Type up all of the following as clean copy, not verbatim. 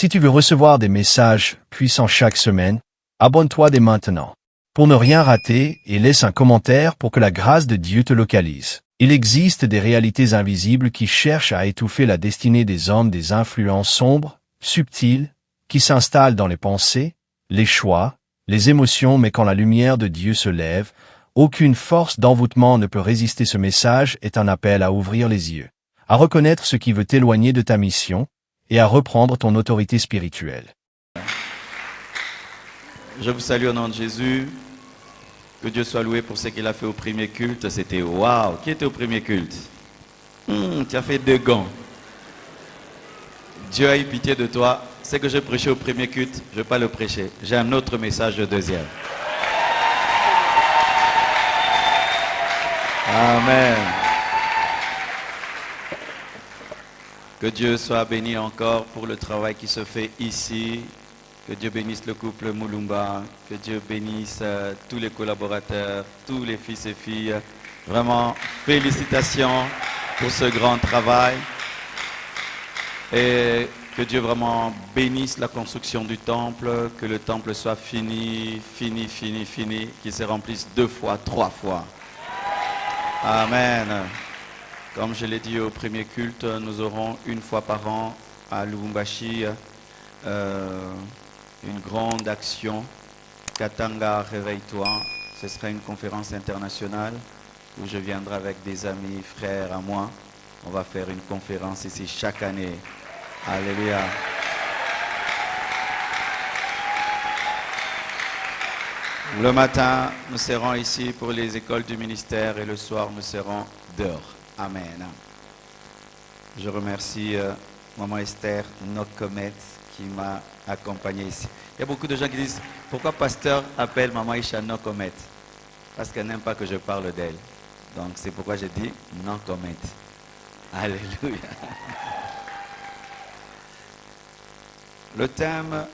Si tu veux recevoir des messages puissants chaque semaine, abonne-toi dès maintenant. Pour ne rien rater, et laisse un commentaire pour que la grâce de Dieu te localise. Il existe des réalités invisibles qui cherchent à étouffer la destinée des hommes, des influences sombres, subtiles, qui s'installent dans les pensées, les choix, les émotions, mais quand la lumière de Dieu se lève, aucune force d'envoûtement ne peut résister. Ce message est un appel à ouvrir les yeux, à reconnaître ce qui veut t'éloigner de ta mission, et à reprendre ton autorité spirituelle. Je vous salue au nom de Jésus. Que Dieu soit loué pour ce qu'il a fait au premier culte. C'était waouh. Qui était au premier culte? Tu as fait 2 gants. Dieu a eu pitié de toi. Ce que j'ai prêché au premier culte, je ne vais pas le prêcher. J'ai un autre message de deuxième. Amen. Que Dieu soit béni encore pour le travail qui se fait ici. Que Dieu bénisse le couple Moulumba. Que Dieu bénisse tous les collaborateurs, tous les fils et filles. Vraiment, félicitations pour ce grand travail. Et que Dieu vraiment bénisse la construction du temple. Que le temple soit fini, qu'il se remplisse 2 fois, 3 fois. Amen. Comme je l'ai dit au premier culte, nous aurons 1 fois par an à Lubumbashi une grande action. Katanga, réveille-toi. Ce sera une conférence internationale où je viendrai avec des amis, frères à moi. On va faire une conférence ici chaque année. Alléluia. Le matin, nous serons ici pour les écoles du ministère et le soir, nous serons dehors. Amen. Je remercie Maman Esther Nokomet qui m'a accompagné ici. Il y a beaucoup de gens qui disent pourquoi pasteur appelle Maman Isha Nokomet? Parce qu'elle n'aime pas que je parle d'elle. Donc c'est pourquoi j'ai dit Nokomet. Alléluia. Le thème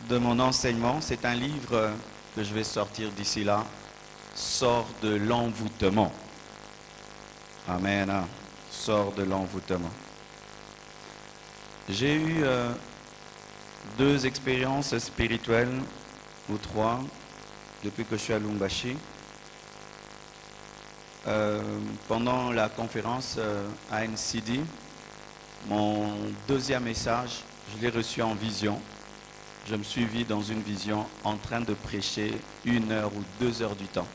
de mon enseignement, c'est un livre que je vais sortir d'ici là. Sors de l'envoûtement. Amen. Sors de l'envoûtement. J'ai eu 2 expériences spirituelles ou 3 depuis que je suis à Lubumbashi. Pendant la conférence à NCD, mon 2e message, je l'ai reçu en vision. Je me suis vu dans une vision en train de prêcher 1 heure ou 2 heures du temps.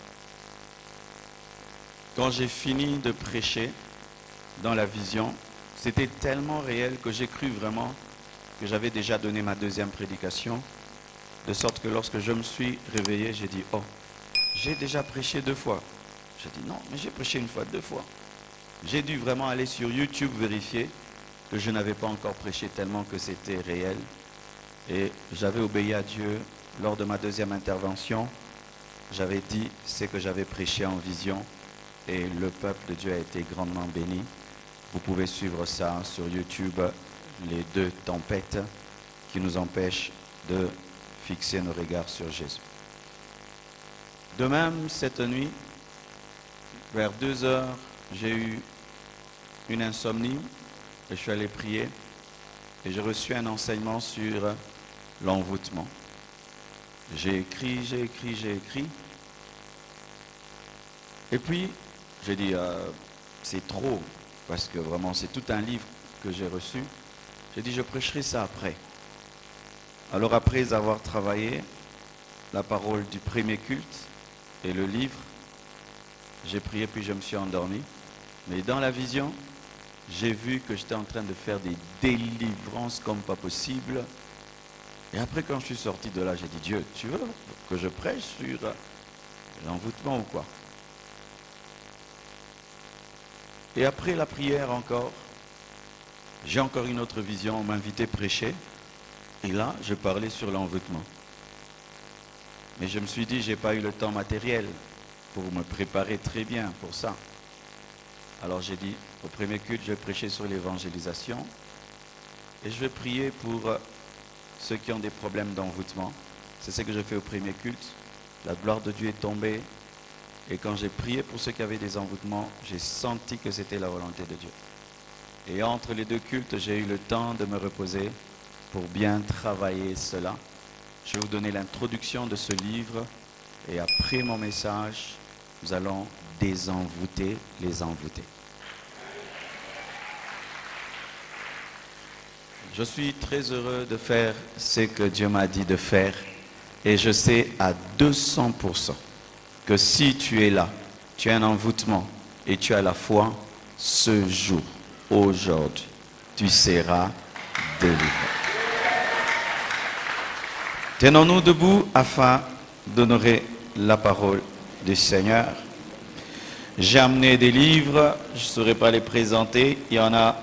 Quand j'ai fini de prêcher dans la vision, c'était tellement réel que j'ai cru vraiment que j'avais déjà donné ma 2e prédication, de sorte que lorsque je me suis réveillé, j'ai dit, oh, j'ai déjà prêché 2 fois. J'ai dit, non, mais j'ai prêché 1 fois, 2 fois. J'ai dû vraiment aller sur YouTube vérifier que je n'avais pas encore prêché tellement que c'était réel. Et j'avais obéi à Dieu lors de ma 2e intervention. J'avais dit ce que j'avais prêché en vision. Et le peuple de Dieu a été grandement béni. Vous pouvez suivre ça sur YouTube, les 2 tempêtes qui nous empêchent de fixer nos regards sur Jésus. De même, cette nuit, vers 2 heures, j'ai eu une insomnie et je suis allé prier et j'ai reçu un enseignement sur l'envoûtement. J'ai écrit. Et puis, j'ai dit, c'est trop, parce que vraiment, c'est tout un livre que j'ai reçu. J'ai dit, je prêcherai ça après. Alors, après avoir travaillé la parole du premier culte et le livre, j'ai prié, puis je me suis endormi. Mais dans la vision, j'ai vu que j'étais en train de faire des délivrances comme pas possible. Et après, quand je suis sorti de là, j'ai dit, Dieu, tu veux que je prêche sur l'envoûtement ou quoi? Et après la prière encore, j'ai encore une autre vision, on m'invitait à prêcher. Et là, je parlais sur l'envoûtement. Mais je me suis dit, je n'ai pas eu le temps matériel pour me préparer très bien pour ça. Alors j'ai dit, au premier culte, je vais prêcher sur l'évangélisation. Et je vais prier pour ceux qui ont des problèmes d'envoûtement. C'est ce que je fais au premier culte. La gloire de Dieu est tombée. Et quand j'ai prié pour ceux qui avaient des envoûtements, j'ai senti que c'était la volonté de Dieu. Et entre les 2 cultes, j'ai eu le temps de me reposer pour bien travailler cela. Je vais vous donner l'introduction de ce livre et après mon message, nous allons désenvoûter les envoûtés. Je suis très heureux de faire ce que Dieu m'a dit de faire et je sais à 200% que si tu es là, tu as un envoûtement et tu as la foi, ce jour, aujourd'hui, tu seras délivré. Tenons-nous debout afin d'honorer la parole du Seigneur. J'ai amené des livres, je ne saurais pas les présenter, il y en a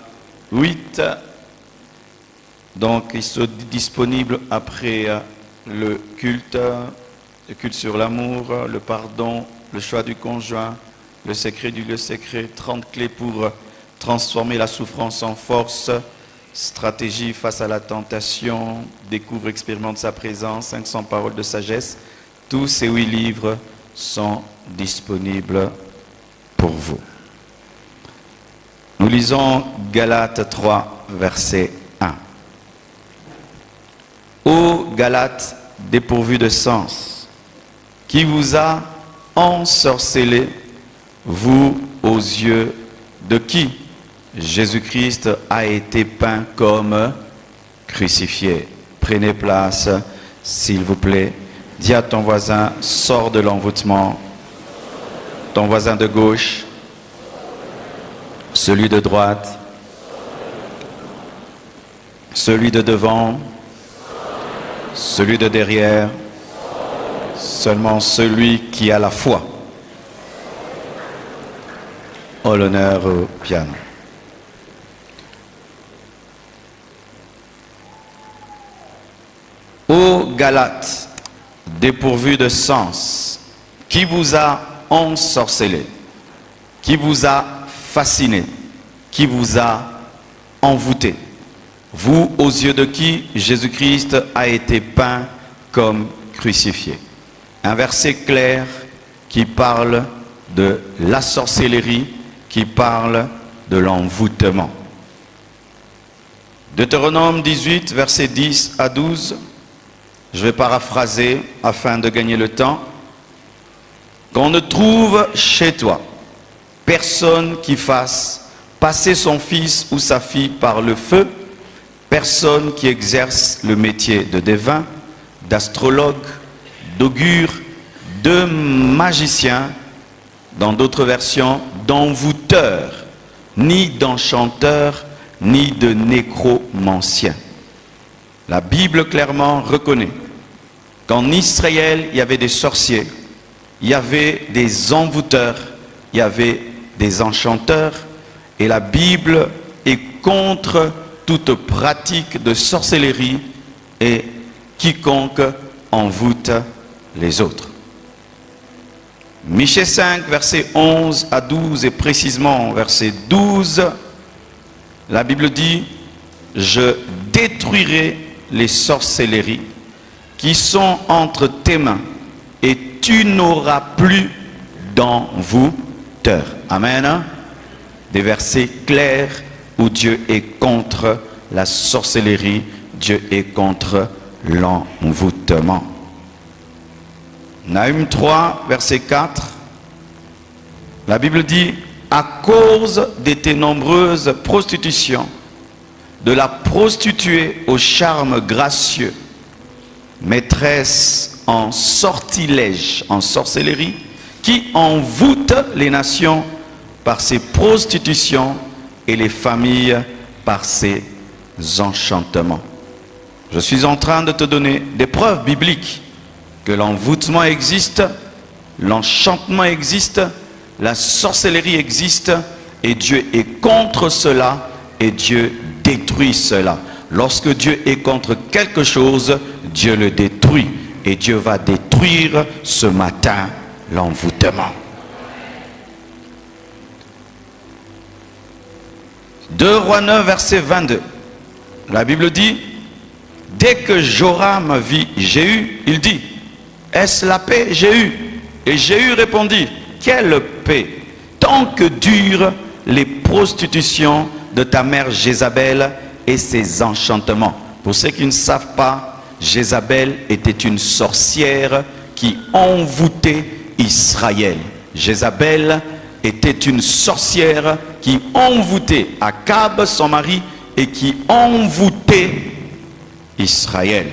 8. Donc ils sont disponibles après le culte sur l'amour, le pardon, le choix du conjoint, le secret du lieu secret, 30 clés pour transformer la souffrance en force, stratégie face à la tentation, découvre, expérimente sa présence, 500 paroles de sagesse. Tous ces 8 livres sont disponibles pour vous. Nous lisons Galates 3, verset 1. Ô Galates dépourvus de sens, qui vous a ensorcelé, vous aux yeux de qui Jésus-Christ a été peint comme crucifié. Prenez place, s'il vous plaît. Dis à ton voisin, sors de l'envoûtement. Ton voisin de gauche, celui de droite, celui de devant, celui de derrière, seulement celui qui a la foi. Oh, l'honneur au piano. Ô Galates, dépourvus de sens, qui vous a ensorcelé, qui vous a fasciné, qui vous a envoûté, vous aux yeux de qui Jésus-Christ a été peint comme crucifié. Un verset clair qui parle de la sorcellerie, qui parle de l'envoûtement. Deutéronome 18, versets 10 à 12. Je vais paraphraser afin de gagner le temps. Qu'on ne trouve chez toi personne qui fasse passer son fils ou sa fille par le feu, personne qui exerce le métier de devin, d'astrologue, d'augure, de magicien, dans d'autres versions, d'envoûteur, ni d'enchanteur, ni de nécromancien. La Bible clairement reconnaît qu'en Israël, il y avait des sorciers, il y avait des envoûteurs, il y avait des enchanteurs, et la Bible est contre toute pratique de sorcellerie et quiconque envoûte les autres. Michée 5, versets 11 à 12 et précisément verset 12, la Bible dit « Je détruirai les sorcelleries qui sont entre tes mains et tu n'auras plus d'envoûteur. » Amen. Des versets clairs où Dieu est contre la sorcellerie, Dieu est contre l'envoûtement. Nahum 3, verset 4, la Bible dit « À cause de tes nombreuses prostitutions, de la prostituée au charme gracieux, maîtresse en sortilège, en sorcellerie, qui envoûte les nations par ses prostitutions et les familles par ses enchantements. » Je suis en train de te donner des preuves bibliques que l'envoûtement existe, l'enchantement existe, la sorcellerie existe et Dieu est contre cela et Dieu détruit cela. Lorsque Dieu est contre quelque chose, Dieu le détruit et Dieu va détruire ce matin l'envoûtement. 2 Rois 9, verset 22. La Bible dit, dès que Joram vit Jéhu, il dit, est-ce la paix, Jéhu? Et Jéhu répondit, quelle paix, tant que durent les prostitutions de ta mère Jézabel et ses enchantements. Pour ceux qui ne savent pas, Jézabel était une sorcière qui envoûtait Israël. Jézabel était une sorcière qui envoûtait Akab, son mari, et qui envoûtait Israël.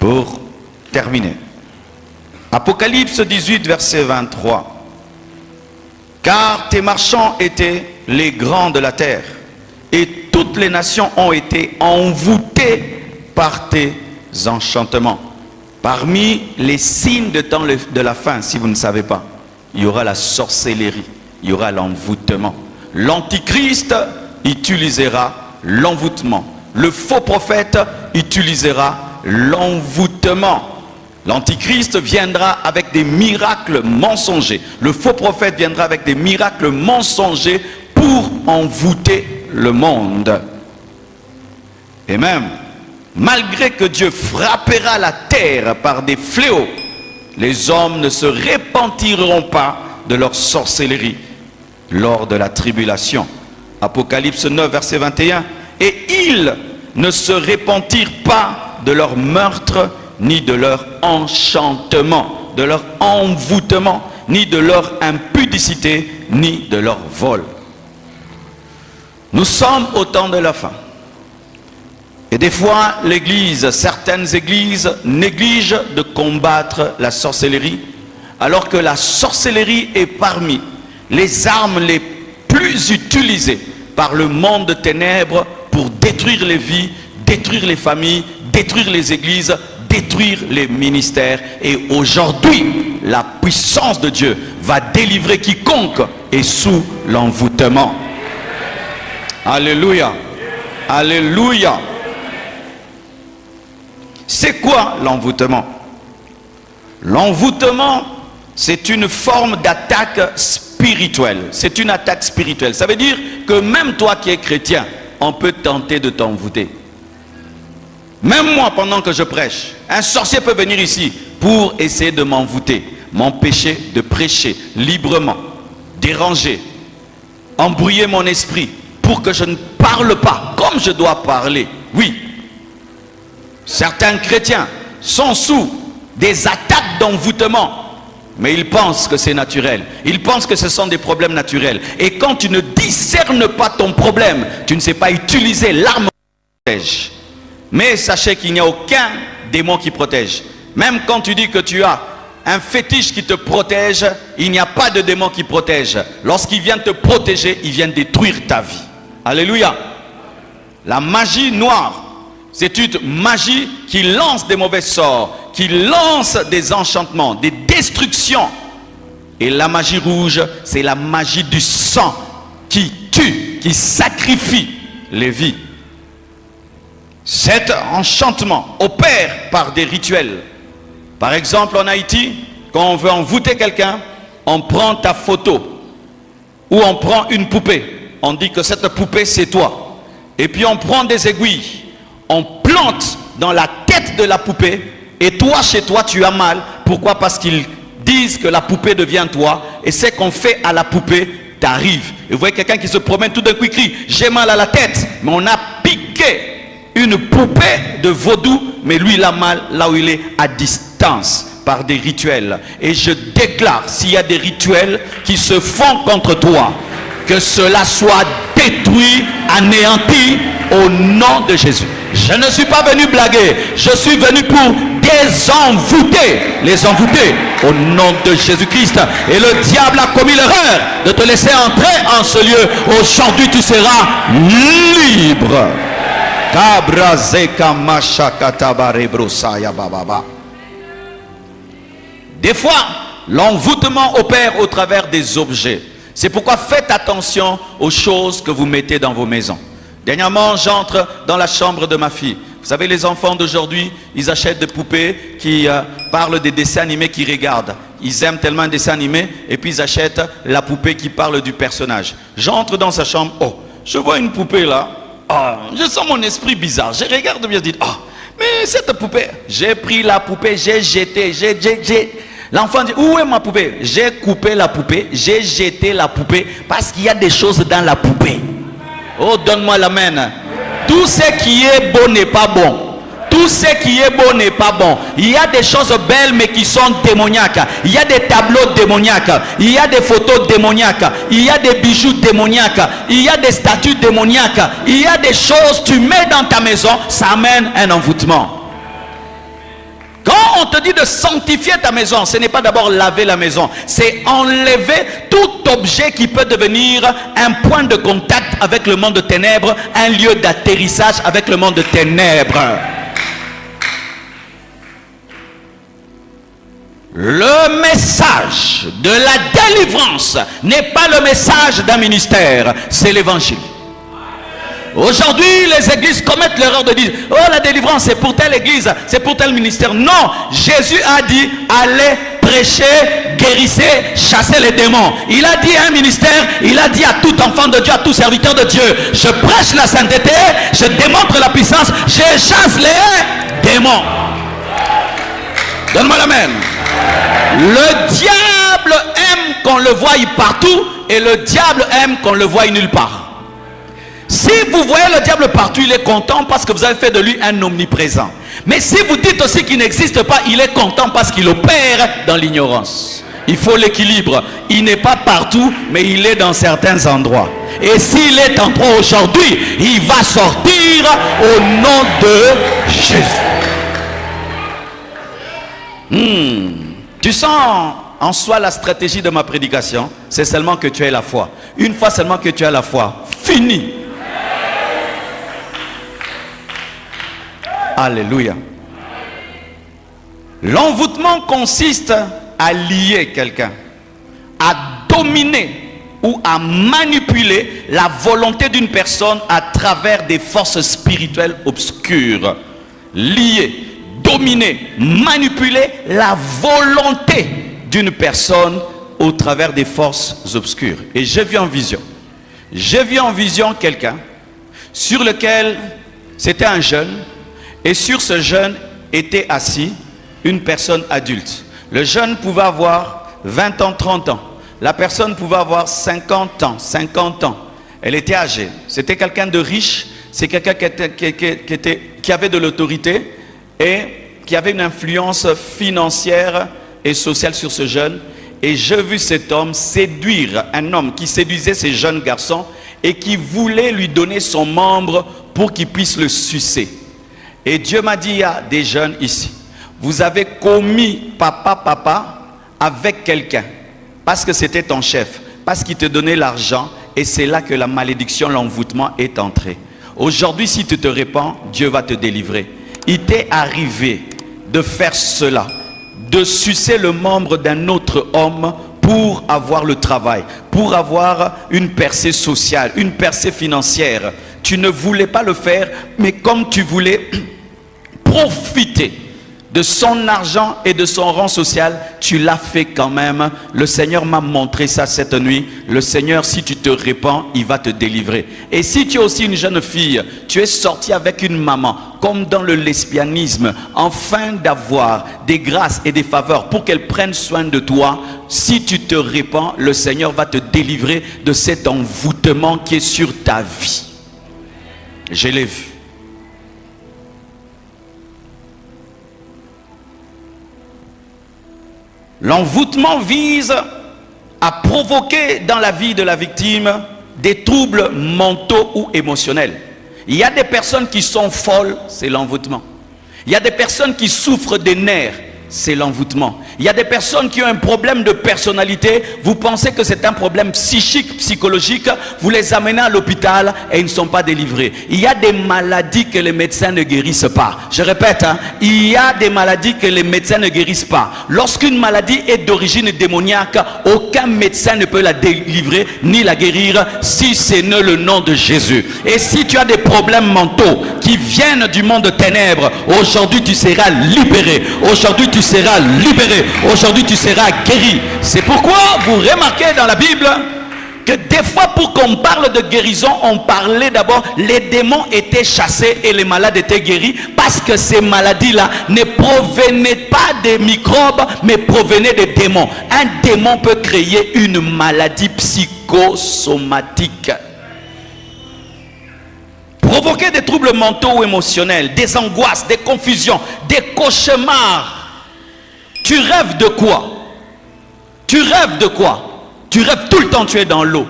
Pour terminer, Apocalypse 18, verset 23. Car tes marchands étaient les grands de la terre, et toutes les nations ont été envoûtées par tes enchantements. Parmi les signes de temps de la fin, si vous ne savez pas, il y aura la sorcellerie, il y aura l'envoûtement. L'antichrist utilisera l'envoûtement. Le faux prophète utilisera l'envoûtement. L'antichrist viendra avec des miracles mensongers. Le faux prophète viendra avec des miracles mensongers pour envoûter le monde. Et même, malgré que Dieu frappera la terre par des fléaux, les hommes ne se repentiront pas de leur sorcellerie lors de la tribulation. Apocalypse 9, verset 21. Et ils ne se repentirent pas de leur meurtre, ni de leur enchantement, de leur envoûtement, ni de leur impudicité, ni de leur vol. Nous sommes au temps de la fin. Et des fois, l'Église, certaines églises négligent de combattre la sorcellerie, alors que la sorcellerie est parmi les armes les plus utilisées par le monde de ténèbres pour détruire les vies, détruire les familles, détruire les églises, détruire les ministères. Et aujourd'hui, la puissance de Dieu va délivrer quiconque est sous l'envoûtement. Alléluia. Alléluia. C'est quoi l'envoûtement? L'envoûtement, c'est une forme d'attaque spirituelle. C'est une attaque spirituelle. Ça veut dire que même toi qui es chrétien, on peut tenter de t'envoûter. Même moi, pendant que je prêche, un sorcier peut venir ici pour essayer de m'envoûter, m'empêcher de prêcher librement, déranger, embrouiller mon esprit pour que je ne parle pas comme je dois parler. Oui. Certains chrétiens sont sous des attaques d'envoûtement, mais ils pensent que c'est naturel. Ils pensent que ce sont des problèmes naturels. Et quand tu ne discernes pas ton problème, tu ne sais pas utiliser l'arme qui protège. Mais sachez qu'il n'y a aucun démon qui protège. Même quand tu dis que tu as un fétiche qui te protège, il n'y a pas de démon qui protège. Lorsqu'il vient te protéger, il vient détruire ta vie. Alléluia. La magie noire, c'est une magie qui lance des mauvais sorts, qui lance des enchantements, des destructions. Et la magie rouge, c'est la magie du sang qui tue, qui sacrifie les vies. Cet enchantement opère par des rituels. Par exemple, en Haïti, quand on veut envoûter quelqu'un, on prend ta photo ou on prend une poupée. On dit que cette poupée, c'est toi. Et puis on prend des aiguilles. On plante dans la tête de la poupée et toi, chez toi, tu as mal. Pourquoi? Parce qu'ils disent que la poupée devient toi et ce qu'on fait à la poupée t'arrive. Et vous voyez quelqu'un qui se promène tout d'un coup, il crie « J'ai mal à la tête ». Mais on a piqué une poupée de vaudou, mais lui, il a mal là où il est à distance par des rituels. Et je déclare, s'il y a des rituels qui se font contre toi, que cela soit détruit, anéanti au nom de Jésus. Je ne suis pas venu blaguer, je suis venu pour désenvoûter les envoûtés au nom de Jésus-Christ. Et le diable a commis l'erreur de te laisser entrer en ce lieu. Aujourd'hui tu seras libre. Des fois, l'envoûtement opère au travers des objets. C'est pourquoi faites attention aux choses que vous mettez dans vos maisons. Dernièrement, j'entre dans la chambre de ma fille. Vous savez, les enfants d'aujourd'hui, ils achètent des poupées qui parlent des dessins animés qu'ils regardent. Ils aiment tellement un dessin animé et puis ils achètent la poupée qui parle du personnage. J'entre dans sa chambre. Oh, je vois une poupée là. Oh, je sens mon esprit bizarre. Je regarde bien, je dis, oh, mais cette poupée. J'ai pris la poupée, j'ai jeté, L'enfant dit, où est ma poupée? J'ai coupé la poupée, j'ai jeté la poupée parce qu'il y a des choses dans la poupée. Oh, donne-moi l'amen. Tout ce qui est beau n'est pas bon. Tout ce qui est beau n'est pas bon. Il y a des choses belles mais qui sont démoniaques. Il y a des tableaux démoniaques. Il y a des photos démoniaques. Il y a des bijoux démoniaques. Il y a des statues démoniaques. Il y a des choses que tu mets dans ta maison, ça amène un envoûtement. Quand on te dit de sanctifier ta maison, ce n'est pas d'abord laver la maison, c'est enlever tout objet qui peut devenir un point de contact avec le monde de ténèbres, un lieu d'atterrissage avec le monde de ténèbres. Le message de la délivrance n'est pas le message d'un ministère, c'est l'évangile. Aujourd'hui, les églises commettent l'erreur de dire « Oh, la délivrance, c'est pour telle église, c'est pour tel ministère. » Non, Jésus a dit « Allez prêcher, guérissez, chassez les démons. » Il a dit à un ministère, il a dit à tout enfant de Dieu, à tout serviteur de Dieu « Je prêche la sainteté, je démontre la puissance, je chasse les démons. » Donne-moi l'amen. Le diable aime qu'on le voie partout et le diable aime qu'on le voie nulle part. Si vous voyez le diable partout, il est content parce que vous avez fait de lui un omniprésent. Mais si vous dites aussi qu'il n'existe pas, il est content parce qu'il opère dans l'ignorance. Il faut l'équilibre. Il n'est pas partout, mais il est dans certains endroits. Et s'il est en toi aujourd'hui, il va sortir au nom de Jésus. Tu sens en soi la stratégie de ma prédication. C'est seulement que tu aies la foi. Une fois seulement que tu as la foi, fini. Alléluia. L'envoûtement consiste à lier quelqu'un, à dominer ou à manipuler la volonté d'une personne à travers des forces spirituelles obscures. Lier, dominer, manipuler la volonté d'une personne au travers des forces obscures. Et j'ai vu en vision. J'ai vu en vision quelqu'un sur lequel c'était un jeune. Et sur ce jeune était assis une personne adulte. Le jeune pouvait avoir 20 ans, 30 ans. La personne pouvait avoir 50 ans, 50 ans. Elle était âgée. C'était quelqu'un de riche. C'est quelqu'un qui avait de l'autorité et qui avait une influence financière et sociale sur ce jeune. Et j'ai vu cet homme séduire, un homme qui séduisait ces jeunes garçons et qui voulait lui donner son membre pour qu'il puisse le sucer. Et Dieu m'a dit, il y a des jeunes ici. Vous avez commis papa avec quelqu'un. Parce que c'était ton chef. Parce qu'il te donnait l'argent. Et c'est là que la malédiction, l'envoûtement est entré. Aujourd'hui, si tu te répands, Dieu va te délivrer. Il t'est arrivé de faire cela. De sucer le membre d'un autre homme pour avoir le travail. Pour avoir une percée sociale, une percée financière. Tu ne voulais pas le faire, mais comme tu voulais profiter de son argent et de son rang social, tu l'as fait quand même. Le Seigneur m'a montré ça cette nuit. Le Seigneur, si tu te répands, il va te délivrer. Et si tu es aussi une jeune fille, tu es sortie avec une maman, comme dans le lesbianisme, afin d'avoir des grâces et des faveurs pour qu'elle prenne soin de toi. Si tu te répands, le Seigneur va te délivrer de cet envoûtement qui est sur ta vie. Je l'ai vu. L'envoûtement vise à provoquer dans la vie de la victime des troubles mentaux ou émotionnels. Il y a des personnes qui sont folles, c'est l'envoûtement. Il y a des personnes qui souffrent des nerfs, c'est l'envoûtement. Il y a des personnes qui ont un problème de personnalité, vous pensez que c'est un problème psychique, psychologique, vous les amenez à l'hôpital et ils ne sont pas délivrés. Il y a des maladies que les médecins ne guérissent pas. Je répète, il y a des maladies que les médecins ne guérissent pas. Lorsqu'une maladie est d'origine démoniaque, aucun médecin ne peut la délivrer ni la guérir si ce n'est le nom de Jésus. Et si tu as des problèmes mentaux qui viennent du monde de ténèbres, aujourd'hui tu seras libéré. Aujourd'hui tu seras libéré. Aujourd'hui tu seras guéri. C'est pourquoi vous remarquez dans la Bible que des fois pour qu'on parle de guérison, on parlait d'abord, les démons étaient chassés et les malades étaient guéris, parce que ces maladies-là ne provenaient pas des microbes, mais provenaient des démons. Un démon peut créer une maladie psychosomatique. provoquer des troubles mentaux ou émotionnels, des angoisses, des confusions, des cauchemars. Tu rêves de quoi? Tu rêves de quoi? Tu rêves tout le temps, tu es dans l'eau.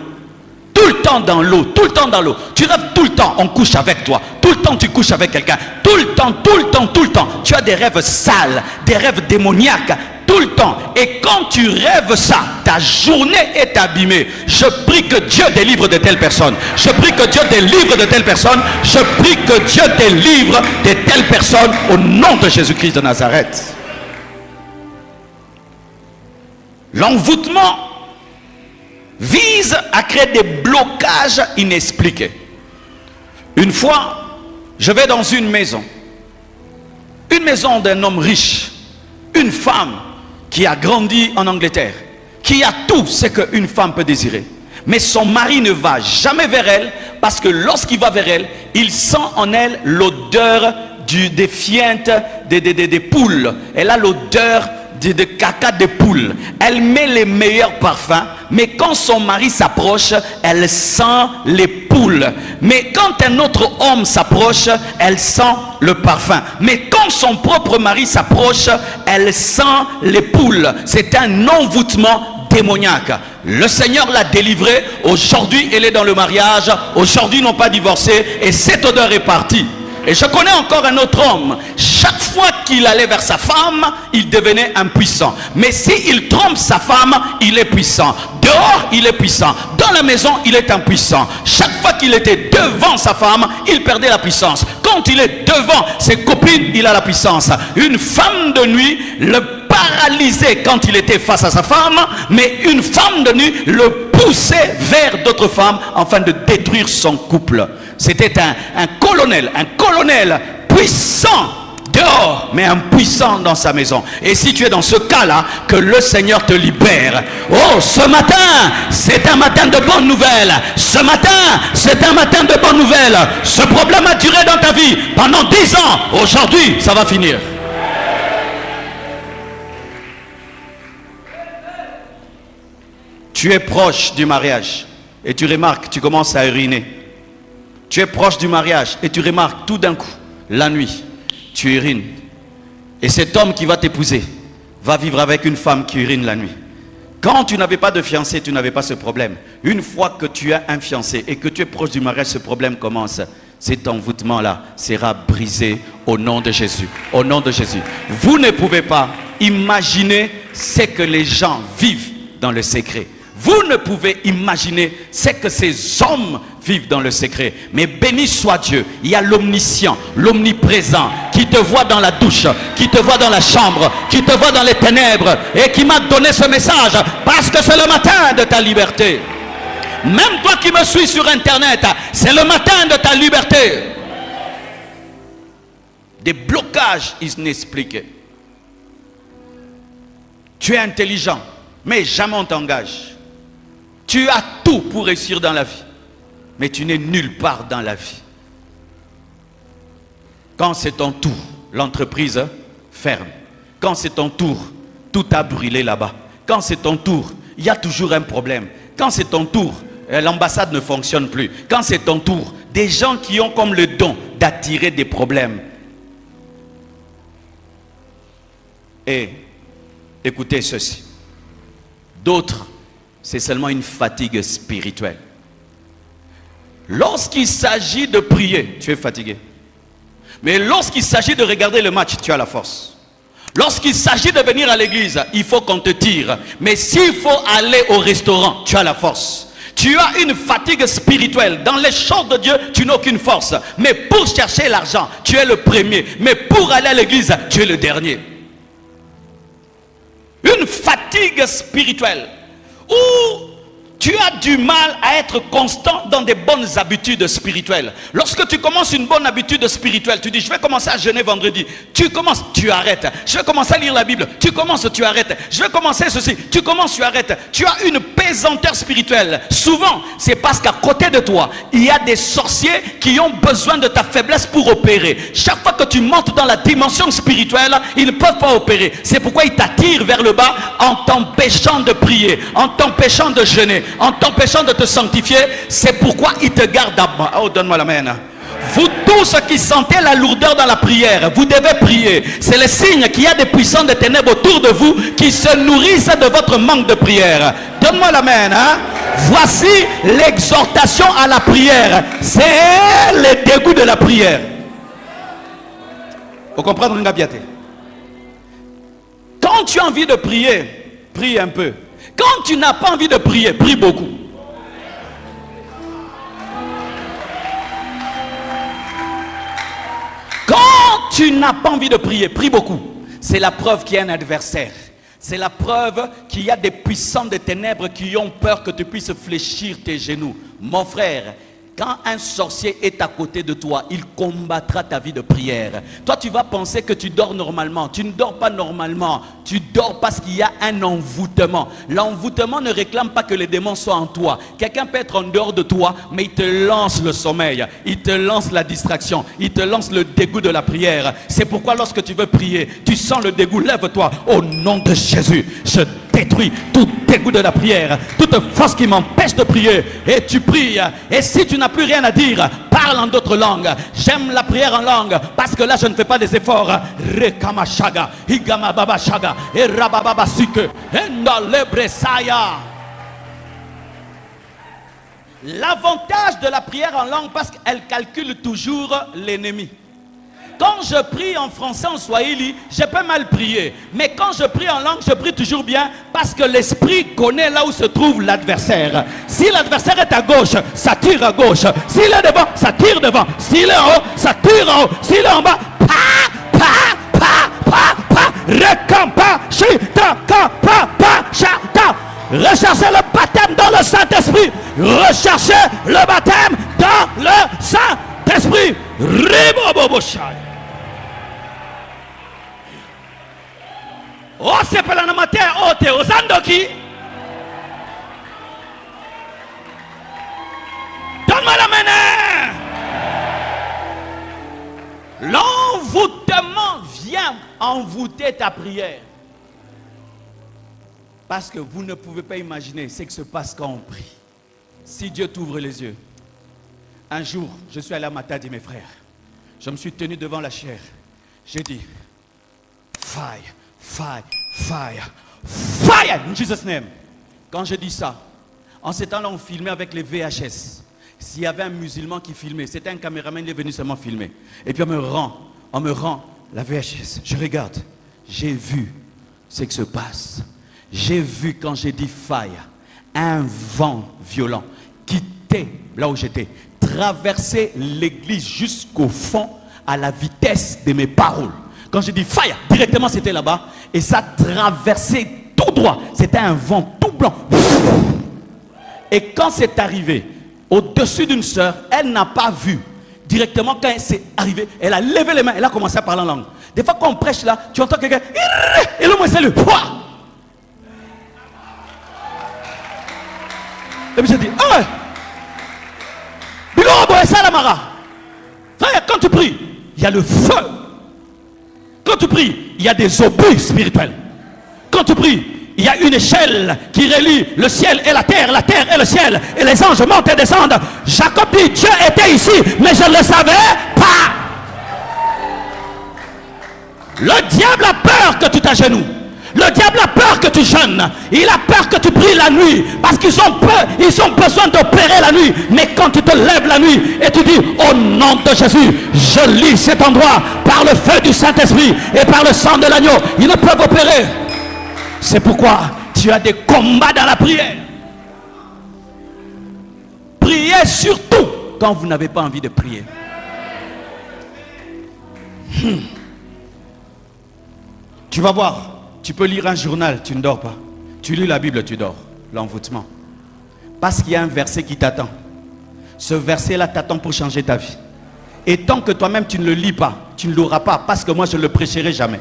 Tout le temps dans l'eau, tout le temps dans l'eau. Tu rêves tout le temps, on couche avec toi. Tout le temps, tu couches avec quelqu'un. Tout le temps, tout le temps, tout le temps. Tu as des rêves sales, des rêves démoniaques. Tout le temps. Et quand tu rêves ça, ta journée est abîmée. Je prie que Dieu délivre de telles personnes. Je prie que Dieu délivre de telles personnes. Je prie que Dieu délivre de telles personnes au nom de Jésus-Christ de Nazareth. L'envoûtement vise à créer des blocages inexpliqués. Une fois, je vais dans une maison d'un homme riche, une femme qui a grandi en Angleterre, qui a tout ce qu'une femme peut désirer. Mais son mari ne va jamais vers elle, parce que lorsqu'il va vers elle, il sent en elle l'odeur des fientes des poules. Elle a l'odeur de caca de poule. Elle met les meilleurs parfums, mais quand son mari s'approche, elle sent les poules. Mais quand un autre homme s'approche, elle sent le parfum. Mais quand son propre mari s'approche, elle sent les poules. C'est un envoûtement démoniaque. Le Seigneur l'a délivrée. Aujourd'hui, elle est dans le mariage. Aujourd'hui, ils n'ont pas divorcé. Et cette odeur est partie. Et je connais encore un autre homme. Chaque fois qu'il allait vers sa femme, il devenait impuissant. Mais s'il trompe sa femme, il est puissant. Dehors, il est puissant. Dans la maison, il est impuissant. Chaque fois qu'il était devant sa femme, il perdait la puissance. Quand il est devant ses copines, il a la puissance. Une femme de nuit le paralysait quand il était face à sa femme, mais une femme de nuit le poussait vers d'autres femmes afin de détruire son couple. C'était un colonel puissant dehors, mais impuissant dans sa maison. Et si tu es dans ce cas-là, que le Seigneur te libère. Oh, ce matin, c'est un matin de bonnes nouvelles. Ce matin, c'est un matin de bonnes nouvelles. Ce problème a duré dans ta vie pendant 10 ans. Aujourd'hui, ça va finir. Tu es proche du mariage et tu remarques, tu commences à uriner. Tu es proche du mariage et tu remarques tout d'un coup, la nuit, tu urines. Et cet homme qui va t'épouser va vivre avec une femme qui urine la nuit. Quand tu n'avais pas de fiancé, tu n'avais pas ce problème. Une fois que tu as un fiancé et que tu es proche du mariage, ce problème commence. Cet envoûtement-là sera brisé au nom de Jésus. Au nom de Jésus. Vous ne pouvez pas imaginer ce que les gens vivent dans le secret. Vous ne pouvez imaginer ce que ces hommes vivent dans le secret. Mais béni soit Dieu. Il y a l'omniscient, l'omniprésent, qui te voit dans la douche, qui te voit dans la chambre, qui te voit dans les ténèbres, et qui m'a donné ce message, parce que c'est le matin de ta liberté. Même toi qui me suis sur internet, c'est le matin de ta liberté. Des blocages inexpliqués. Tu es intelligent, mais jamais on t'engage. Tu as tout pour réussir dans la vie, mais tu n'es nulle part dans la vie. Quand c'est ton tour, l'entreprise ferme. Quand c'est ton tour, tout a brûlé là-bas. Quand c'est ton tour, il y a toujours un problème. Quand c'est ton tour, l'ambassade ne fonctionne plus. Quand c'est ton tour, des gens qui ont comme le don d'attirer des problèmes. Et écoutez ceci. D'autres, c'est seulement une fatigue spirituelle. Lorsqu'il s'agit de prier, tu es fatigué. Mais lorsqu'il s'agit de regarder le match, tu as la force. Lorsqu'il s'agit de venir à l'église, il faut qu'on te tire. Mais s'il faut aller au restaurant, tu as la force. Tu as une fatigue spirituelle. Dans les choses de Dieu, tu n'as aucune force. Mais pour chercher l'argent, tu es le premier. Mais pour aller à l'église, tu es le dernier. Une fatigue spirituelle. Où tu as du mal à être constant dans des bonnes habitudes spirituelles. Lorsque tu commences une bonne habitude spirituelle, tu dis je vais commencer à jeûner vendredi. Tu commences, tu arrêtes. Je vais commencer à lire la Bible. Tu commences, tu arrêtes. Je vais commencer ceci. Tu commences, tu arrêtes. Tu as une pesanteur spirituelle. Souvent, c'est parce qu'à côté de toi, il y a des sorciers qui ont besoin de ta faiblesse pour opérer. Chaque fois que tu montes dans la dimension spirituelle, ils ne peuvent pas opérer. C'est pourquoi ils t'attirent vers le bas en t'empêchant de prier, en t'empêchant de jeûner, en t'empêchant de te sanctifier. C'est pourquoi il te garde à bas. Oh, donne-moi la main. Vous tous qui sentez la lourdeur dans la prière, vous devez prier. C'est le signe qu'il y a des puissants de ténèbres autour de vous qui se nourrissent de votre manque de prière. Donne-moi l'amen. Hein? Voici l'exhortation à la prière. C'est le dégoût de la prière. Vous comprenez, Ngabiate? Quand tu as envie de prier, prie un peu. Quand tu n'as pas envie de prier, prie beaucoup. Quand tu n'as pas envie de prier, prie beaucoup. C'est la preuve qu'il y a un adversaire. C'est la preuve qu'il y a des puissants de ténèbres qui ont peur que tu puisses fléchir tes genoux. Mon frère, quand un sorcier est à côté de toi, il combattra ta vie de prière. Toi, tu vas penser que tu dors normalement. Tu ne dors pas normalement. Tu dors parce qu'il y a un envoûtement. L'envoûtement ne réclame pas que les démons soient en toi. Quelqu'un peut être en dehors de toi, mais il te lance le sommeil. Il te lance la distraction. Il te lance le dégoût de la prière. C'est pourquoi lorsque tu veux prier, tu sens le dégoût. Lève-toi au nom de Jésus. Je détruis tout dégoût de la prière, toute force qui m'empêche de prier, et tu pries. Et si tu n'as plus rien à dire, parle en d'autres langues. J'aime la prière en langue parce que là je ne fais pas des efforts. Rekamashaga, Higamababashaga, et Rabababasike, Endalebresaya. L'avantage de la prière en langue, parce qu'elle calcule toujours l'ennemi. Quand je prie en français, en swahili, je peux mal prier. Mais quand je prie en langue, je prie toujours bien parce que l'esprit connaît là où se trouve l'adversaire. Si l'adversaire est à gauche, ça tire à gauche. S'il est devant, ça tire devant. S'il est en haut, ça tire en haut. S'il est en bas, recampa, chita, kapa, pa, chata. Recherchez le baptême dans le Saint-Esprit. Recherchez le baptême dans le Saint-Esprit. Riboboboshai. Oh, c'est pas la matin, oh, t'es aux Andoki. Donne-moi la main. L'envoûtement vient envoûter ta prière. Parce que vous ne pouvez pas imaginer ce qui se passe quand on prie. Si Dieu t'ouvre les yeux. Un jour, je suis allé à Matadi, mes frères. Je me suis tenu devant la chair. J'ai dit, fire, fire, fire, fire, in Jesus' name. Quand je dis ça, en ces temps-là, on filmait avec les VHS. S'il y avait un musulman qui filmait, c'était un caméraman, il est venu seulement filmer. Et puis on me rend la VHS. Je regarde, j'ai vu ce qui se passe. J'ai vu quand j'ai dit fire, un vent violent quitter là où j'étais, traverser l'église jusqu'au fond à la vitesse de mes paroles. Quand j'ai dit fire, directement c'était là-bas et ça traversait tout droit. C'était un vent tout blanc. Et quand c'est arrivé au-dessus d'une sœur, elle n'a pas vu. Directement quand c'est arrivé, elle a levé les mains, elle a commencé à parler en langue. Des fois quand on prêche là, tu entends quelqu'un et le mot c'est le poids. Et puis j'ai dit, ah ouais, frère, quand tu pries, il y a le feu. Quand tu pries, il y a des obus spirituels. Quand tu pries, il y a une échelle qui relie le ciel et la terre et le ciel. Et les anges montent et descendent. Jacob dit, Dieu était ici, mais je ne le savais pas. Le diable a peur que tu t'agenouilles. Le diable a peur que tu jeûnes. Il a peur que tu pries la nuit. Parce qu'ils ont peur, ils ont besoin d'opérer la nuit. Mais quand tu te lèves la nuit et tu dis, au nom de Jésus, je lis cet endroit par le feu du Saint-Esprit et par le sang de l'agneau, ils ne peuvent opérer. C'est pourquoi tu as des combats dans la prière. Priez surtout quand vous n'avez pas envie de prier. Tu vas voir. Tu peux lire un journal, tu ne dors pas. Tu lis la Bible, tu dors. L'envoûtement. Parce qu'il y a un verset qui t'attend. Ce verset-là t'attend pour changer ta vie. Et tant que toi-même tu ne le lis pas, tu ne l'auras pas. Parce que moi je ne le prêcherai jamais.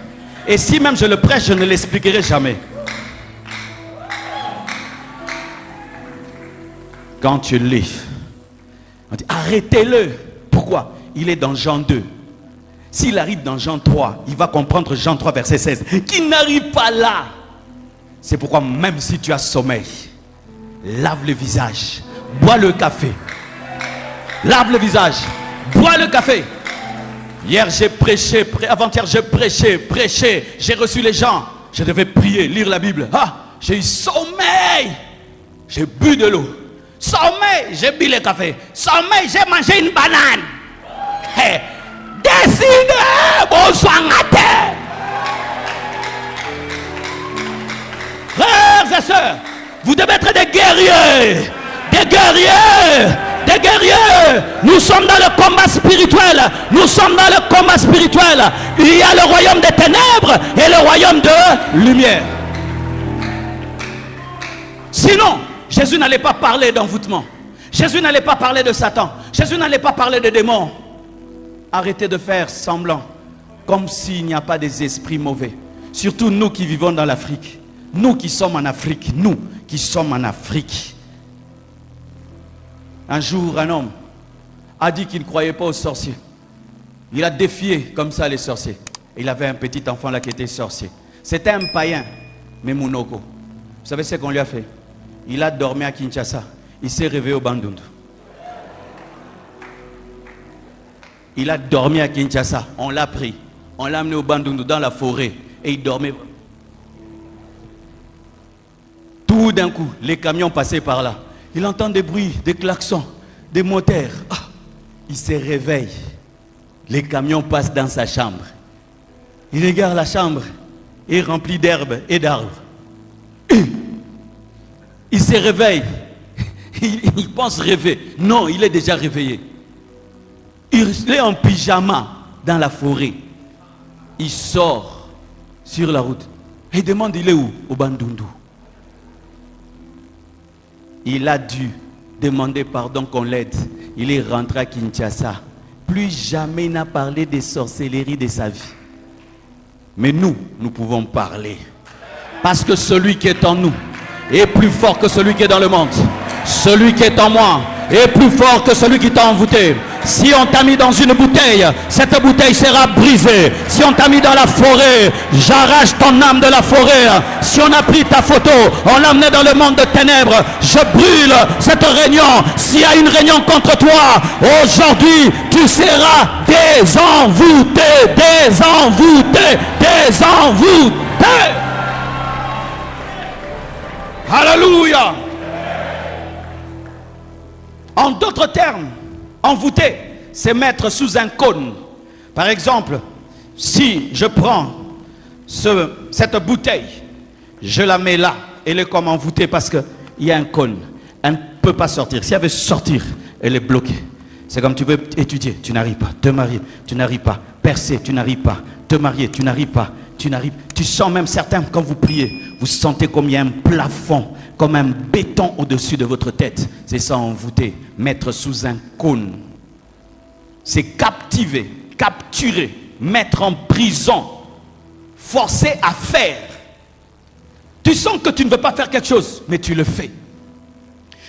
Et si même je le prêche, je ne l'expliquerai jamais. Quand tu lis, on dit arrêtez-le. Pourquoi? Il est dans Jean 2. S'il arrive dans Jean 3, il va comprendre Jean 3 verset 16. Qui n'arrive pas là. C'est pourquoi même si tu as sommeil, lave le visage, bois le café, lave le visage, Bois le café. Hier j'ai prêché, avant-hier j'ai prêché, j'ai reçu les gens. Je devais prier, lire la Bible. Ah, j'ai eu sommeil. J'ai bu de l'eau. Sommeil, j'ai bu le café. Sommeil, j'ai mangé une banane. Hey, décidez, bonsoir à terre. Frères et sœurs, vous devez être des guerriers. Des guerriers. Des guerriers. Nous sommes dans le combat spirituel. Nous sommes dans le combat spirituel. Il y a le royaume des ténèbres et le royaume de lumière. Sinon, Jésus n'allait pas parler d'envoûtement. Jésus n'allait pas parler de Satan. Jésus n'allait pas parler de démons. Arrêtez de faire semblant, comme s'il n'y a pas des esprits mauvais. Surtout nous qui vivons dans l'Afrique. Nous qui sommes en Afrique. Nous qui sommes en Afrique. Un jour, un homme a dit qu'il ne croyait pas aux sorciers. Il a défié comme ça les sorciers. Il avait un petit enfant là qui était sorcier. C'était un païen, Memunoko. Vous savez ce qu'on lui a fait? Il a dormi à Kinshasa. Il s'est réveillé au Bandundu. Il a dormi à Kinshasa. On l'a pris. On l'a amené au Bandundu dans la forêt. Et il dormait. Tout d'un coup, les camions passaient par là. Il entend des bruits, des klaxons, des moteurs. Ah, il se réveille. Les camions passent dans sa chambre. Il regarde la chambre et remplie d'herbes et d'arbres. Il se réveille. Il pense rêver. Non, il est déjà réveillé. Il est en pyjama dans la forêt. Il sort sur la route. Et il demande, il est où? Au Bandundu. Il a dû demander pardon qu'on l'aide. Il est rentré à Kinshasa. Plus jamais il n'a parlé des sorcelleries de sa vie. Mais nous pouvons parler. Parce que celui qui est en nous est plus fort que celui qui est dans le monde. Celui qui est en moi est plus fort que celui qui t'a envoûté. Si on t'a mis dans une bouteille, cette bouteille sera brisée. Si on t'a mis dans la forêt, j'arrache ton âme de la forêt. Si on a pris ta photo, on l'a amené dans le monde de ténèbres, je brûle cette réunion. S'il y a une réunion contre toi, aujourd'hui, tu seras désenvoûté, désenvoûté, désenvoûté. Alléluia. En d'autres termes, envoûter, c'est mettre sous un cône. Par exemple, si je prends cette bouteille, je la mets là, elle est comme envoûtée parce qu'il y a un cône. Elle ne peut pas sortir. Si elle veut sortir, elle est bloquée. C'est comme tu veux étudier, tu n'arrives pas. Te marier, tu n'arrives pas. Percer, tu n'arrives pas. Te marier, tu n'arrives pas. Tu sens même certains, quand vous priez, vous sentez comme il y a un plafond, comme un béton au-dessus de votre tête. C'est ça, envoûter, mettre sous un cône. C'est captiver, capturer, mettre en prison, forcer à faire. Tu sens que tu ne veux pas faire quelque chose, mais tu le fais.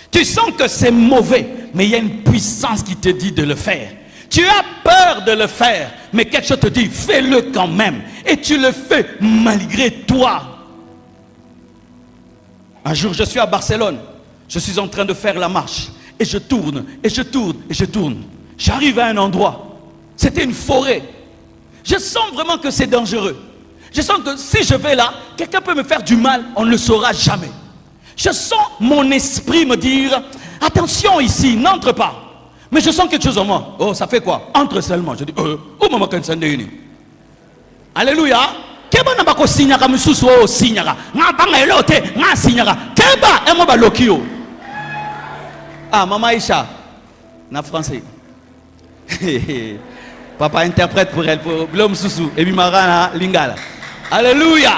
Tu sens que c'est mauvais, mais il y a une puissance qui te dit de le faire. Tu as peur de le faire, mais quelque chose te dit, fais-le quand même. Et tu le fais malgré toi. Un jour, je suis à Barcelone. Je suis en train de faire la marche. Et je tourne, et je tourne, et je tourne. J'arrive à un endroit. C'était une forêt. Je sens vraiment que c'est dangereux. Je sens que si je vais là, quelqu'un peut me faire du mal, on ne le saura jamais. Je sens mon esprit me dire, attention ici, n'entre pas. Mais je sens quelque chose en moi. Oh, ça fait quoi? Entre seulement. Je dis, oh, maman, quand c'est alléluia. Keba na bako signaka mususu o signaka. Nga banga elote, nga signaka. Keba emo ba lokio. Ah, maman Aïcha. Na français. Papa interprète pour elle, pour l'homme susu. Et bimarana lingala. Alléluia.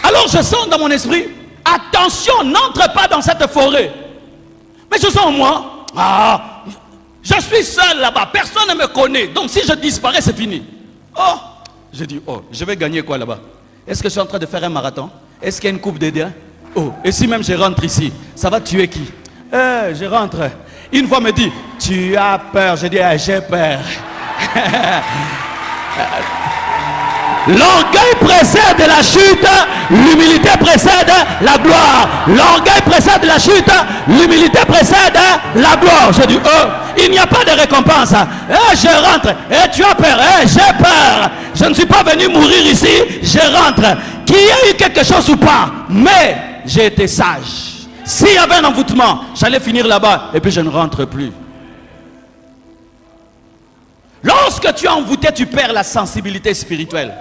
Alors je sens dans mon esprit, attention, n'entre pas dans cette forêt. Mais je sens en moi, je suis seul là-bas, personne ne me connaît. Donc si je disparais, c'est fini. Oh, je dis, oh, je vais gagner quoi là-bas? Est-ce que je suis en train de faire un marathon? Est-ce qu'il y a une coupe de dés? Oh, et si même je rentre ici, ça va tuer qui? Je rentre. Une fois me dit, tu as peur. Je dis, j'ai peur. L'orgueil précède la chute, l'humilité précède la gloire. L'orgueil précède la chute, l'humilité précède la gloire. Je dis, il n'y a pas de récompense. Je rentre, tu as peur, j'ai peur. Je ne suis pas venu mourir ici, je rentre. Qu'il y ait eu quelque chose ou pas, mais j'ai été sage. S'il y avait un envoûtement, j'allais finir là-bas et puis je ne rentre plus. Lorsque tu es envoûté, tu perds la sensibilité spirituelle.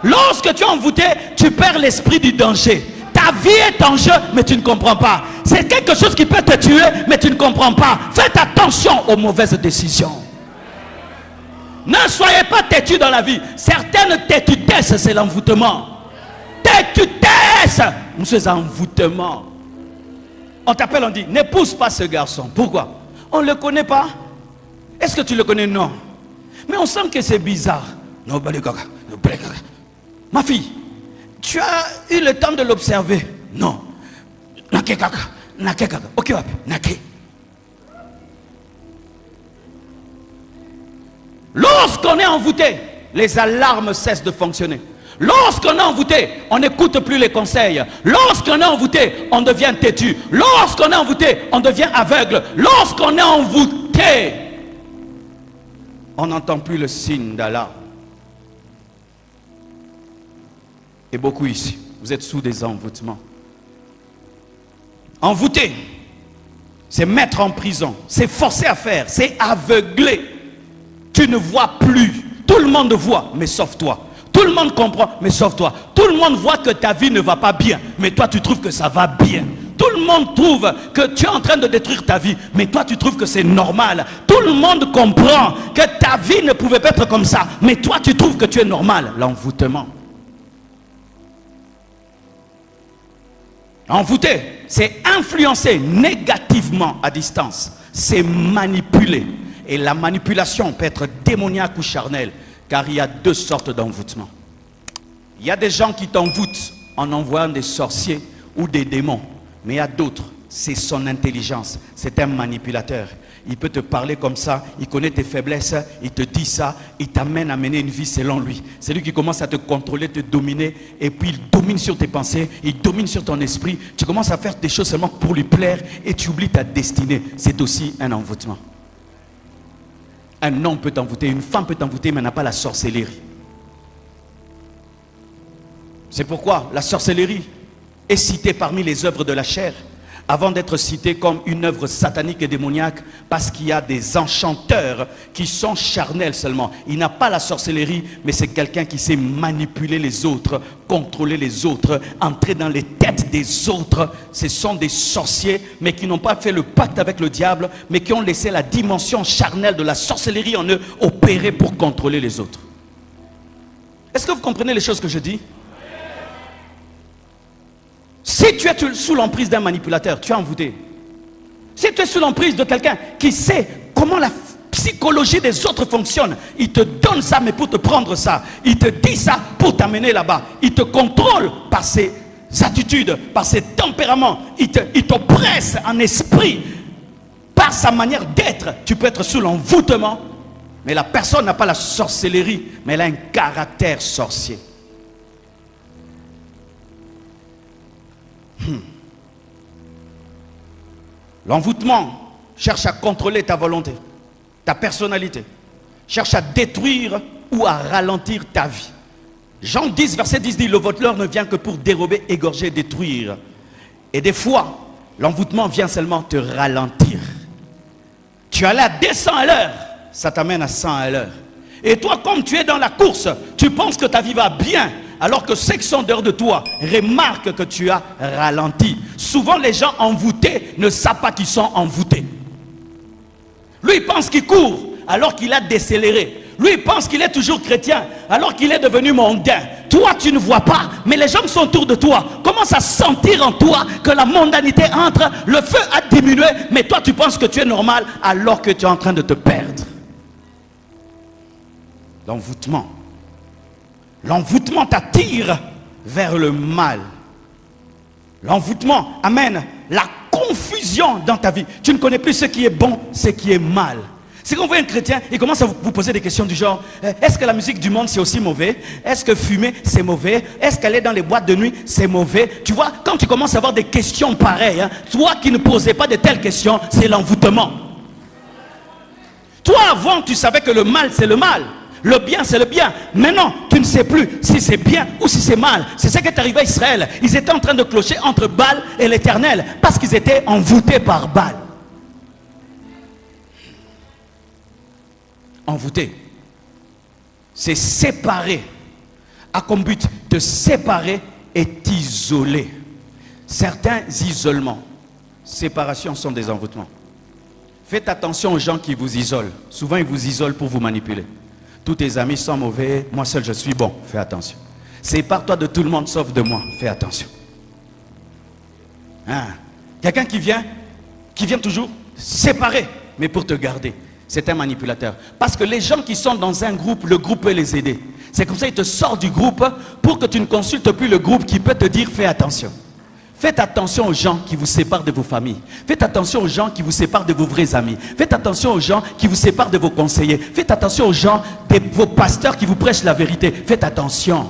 Lorsque tu es envoûté, tu perds l'esprit du danger. Ta vie est en jeu, mais tu ne comprends pas. C'est quelque chose qui peut te tuer, mais tu ne comprends pas. Faites attention aux mauvaises décisions. Ne soyez pas têtus dans la vie. Certaines têtutesses, c'est l'envoûtement. Têtutesse, c'est envoûtement. On t'appelle, on dit, n'épouse pas ce garçon. Pourquoi? On ne le connaît pas. Est-ce que tu le connais? Non. Mais on sent que c'est bizarre. Non, ma fille, tu as eu le temps de l'observer? Non. Ok, lorsqu'on est envoûté, les alarmes cessent de fonctionner. Lorsqu'on est envoûté, on n'écoute plus les conseils. Lorsqu'on est envoûté, on devient têtu. Lorsqu'on est envoûté, on devient aveugle. Lorsqu'on est envoûté, on n'entend plus le signe d'alarme. Et beaucoup ici, vous êtes sous des envoûtements. Envoûté, c'est mettre en prison, c'est forcer à faire, c'est aveugler. Tu ne vois plus. Tout le monde voit, mais sauf toi. Tout le monde comprend, mais sauf toi. Tout le monde voit que ta vie ne va pas bien, mais toi tu trouves que ça va bien. Tout le monde trouve que tu es en train de détruire ta vie, mais toi tu trouves que c'est normal. Tout le monde comprend que ta vie ne pouvait pas être comme ça, mais toi tu trouves que tu es normal. L'envoûtement. Envoûter, c'est influencer négativement à distance. C'est manipuler. Et la manipulation peut être démoniaque ou charnelle, car il y a deux sortes d'envoûtement. Il y a des gens qui t'envoûtent en envoyant des sorciers ou des démons. Mais il y a d'autres, c'est son intelligence. C'est un manipulateur. Il peut te parler comme ça, il connaît tes faiblesses, il te dit ça, il t'amène à mener une vie selon lui. C'est lui qui commence à te contrôler, te dominer, et puis il domine sur tes pensées, il domine sur ton esprit. Tu commences à faire des choses seulement pour lui plaire et tu oublies ta destinée. C'est aussi un envoûtement. Un homme peut t'envoûter, une femme peut t'envoûter, mais n'a pas la sorcellerie. C'est pourquoi la sorcellerie est citée parmi les œuvres de la chair, avant d'être citée comme une œuvre satanique et démoniaque, parce qu'il y a des enchanteurs qui sont charnels seulement. Il n'a pas la sorcellerie, mais c'est quelqu'un qui sait manipuler les autres, contrôler les autres, entrer dans les têtes des autres. Ce sont des sorciers, mais qui n'ont pas fait le pacte avec le diable, mais qui ont laissé la dimension charnelle de la sorcellerie en eux opérer pour contrôler les autres. Est-ce que vous comprenez les choses que je dis? Si tu es sous l'emprise d'un manipulateur, tu es envoûté. Si tu es sous l'emprise de quelqu'un qui sait comment la psychologie des autres fonctionne, il te donne ça, mais pour te prendre ça. Il te dit ça pour t'amener là-bas. Il te contrôle par ses attitudes, par ses tempéraments. Il t'oppresse en esprit. Par sa manière d'être, tu peux être sous l'envoûtement. Mais la personne n'a pas la sorcellerie, mais elle a un caractère sorcier. L'envoûtement cherche à contrôler ta volonté, ta personnalité, cherche à détruire ou à ralentir ta vie. Jean 10, verset 10 dit, le voleur ne vient que pour dérober, égorger, détruire. Et des fois, l'envoûtement vient seulement te ralentir. Tu allais à 200 à l'heure, ça t'amène à 100 à l'heure. Et toi, comme tu es dans la course, tu penses que ta vie va bien, alors que ceux qui sont dehors de toi remarquent que tu as ralenti. Souvent, les gens envoûtés ne savent pas qu'ils sont envoûtés. Lui, il pense qu'il court, alors qu'il a décéléré. Lui, il pense qu'il est toujours chrétien, alors qu'il est devenu mondain. Toi, tu ne vois pas, mais les gens qui sont autour de toi commencent à sentir en toi que la mondanité entre, le feu a diminué, mais toi, tu penses que tu es normal, alors que tu es en train de te perdre. L'envoûtement. L'envoûtement t'attire vers le mal. L'envoûtement amène la confusion dans ta vie. Tu ne connais plus ce qui est bon, ce qui est mal. C'est quand vous voyez un chrétien, il commence à vous poser des questions du genre, est-ce que la musique du monde c'est aussi mauvais? Est-ce que fumer c'est mauvais? Est-ce qu'aller dans les boîtes de nuit c'est mauvais? Tu vois, quand tu commences à avoir des questions pareilles, hein, toi qui ne posais pas de telles questions, c'est l'envoûtement. Toi avant tu savais que le mal c'est le mal, le bien c'est le bien. Maintenant tu ne sais plus si c'est bien ou si c'est mal. C'est ce qui est arrivé à Israël. Ils étaient en train de clocher entre Baal et l'Éternel parce qu'ils étaient envoûtés par Baal. Envoûté, c'est séparer, a comme but de séparer et isoler. Certains isolements, séparation sont des envoûtements. Faites attention aux gens qui vous isolent. Souvent ils vous isolent pour vous manipuler. Tous tes amis sont mauvais, moi seul je suis bon, fais attention. Sépare-toi de tout le monde sauf de moi, fais attention. Hein? Quelqu'un qui vient toujours séparer, mais pour te garder. C'est un manipulateur. Parce que les gens qui sont dans un groupe, le groupe peut les aider. C'est comme ça qu'il te sort du groupe pour que tu ne consultes plus le groupe qui peut te dire fais attention. Faites attention aux gens qui vous séparent de vos familles. Faites attention aux gens qui vous séparent de vos vrais amis. Faites attention aux gens qui vous séparent de vos conseillers. Faites attention aux gens, vos pasteurs qui vous prêchent la vérité. Faites attention.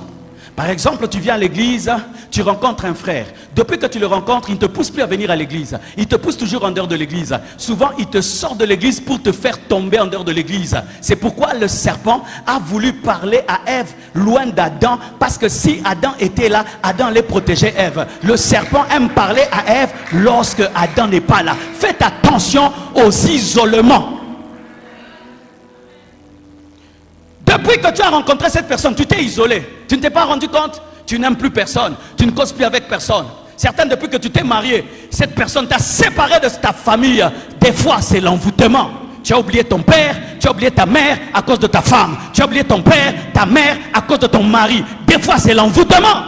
Par exemple, tu viens à l'église, tu rencontres un frère. Depuis que tu le rencontres, il ne te pousse plus à venir à l'église. Il te pousse toujours en dehors de l'église. Souvent, il te sort de l'église pour te faire tomber en dehors de l'église. C'est pourquoi le serpent a voulu parler à Ève loin d'Adam. Parce que si Adam était là, Adam allait protéger Ève. Le serpent aime parler à Ève lorsque Adam n'est pas là. Faites attention aux isolements. Depuis que tu as rencontré cette personne, tu t'es isolé. Tu ne t'es pas rendu compte? Tu n'aimes plus personne. Tu ne causes plus avec personne. Certains, depuis que tu t'es marié, cette personne t'a séparé de ta famille. Des fois, c'est l'envoûtement. Tu as oublié ton père, tu as oublié ta mère à cause de ta femme. Tu as oublié ton père, ta mère à cause de ton mari. Des fois, c'est l'envoûtement.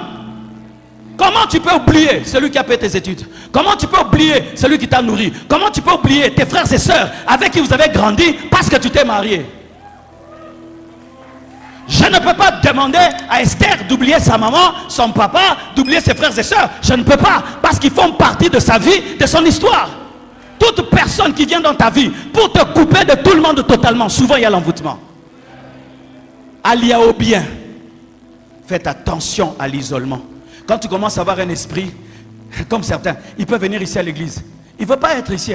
Comment tu peux oublier celui qui a payé tes études? Comment tu peux oublier celui qui t'a nourri? Comment tu peux oublier tes frères et sœurs avec qui vous avez grandi parce que tu t'es marié? Je ne peux pas demander à Esther d'oublier sa maman, son papa, d'oublier ses frères et sœurs. Je ne peux pas, parce qu'ils font partie de sa vie, de son histoire. Toute personne qui vient dans ta vie pour te couper de tout le monde totalement, souvent il y a l'envoûtement. Allié au bien. Faites attention à l'isolement. Quand tu commences à avoir un esprit, comme certains, il peut venir ici à l'église. Il ne veut pas être ici.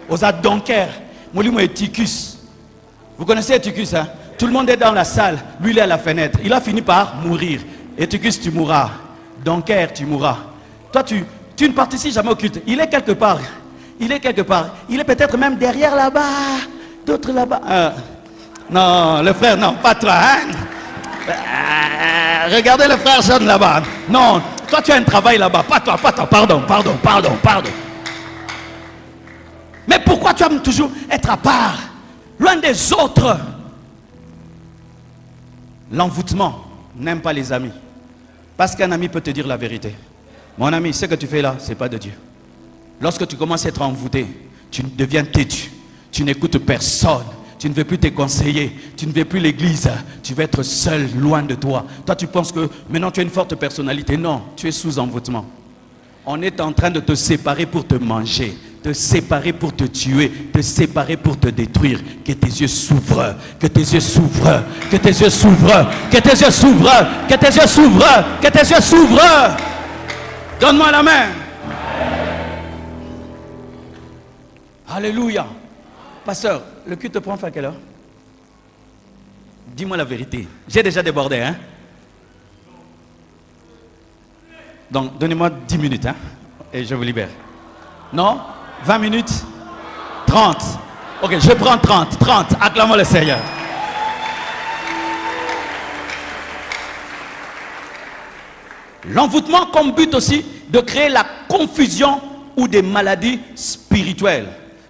Aux Adonker, Molimo et Ticus. Vous connaissez Ticus, hein? Tout le monde est dans la salle, lui il est à la fenêtre. Il a fini par mourir. Et Ticus, tu mourras. Donker, tu mourras. Toi, tu ne participes jamais au culte. Il est quelque part. Il est quelque part. Il est peut-être même derrière là-bas. D'autres là-bas. Non, le frère, non, pas toi. Hein? Regardez le frère jeune là-bas. Non, toi tu as un travail là-bas. Pas toi, pas toi. Pardon. Mais pourquoi tu aimes toujours être à part, loin des autres? L'envoûtement n'aime pas les amis. Parce qu'un ami peut te dire la vérité. Mon ami, ce que tu fais là, ce n'est pas de Dieu. Lorsque tu commences à être envoûté, tu deviens têtu. Tu n'écoutes personne. Tu ne veux plus te conseiller. Tu ne veux plus l'église. Tu veux être seul, loin de toi. Toi, tu penses que maintenant tu as une forte personnalité. Non, tu es sous envoûtement. On est en train de te séparer pour te manger. Te séparer pour te tuer, te séparer pour te détruire. Que tes yeux s'ouvrent, que tes yeux s'ouvrent, que tes yeux s'ouvrent, que tes yeux s'ouvrent, que tes yeux s'ouvrent, que tes yeux s'ouvrent. Donne-moi la main. Alléluia. Pasteur, le culte te prend fin à quelle heure? Dis-moi la vérité. J'ai déjà débordé, hein? Donc, donnez-moi 10 minutes, hein? Et je vous libère. Non? 20 minutes? 30. Ok, je prends 30. Acclamons le Seigneur. L'envoûtement comme but aussi de créer la confusion ou des maladies spirituelles,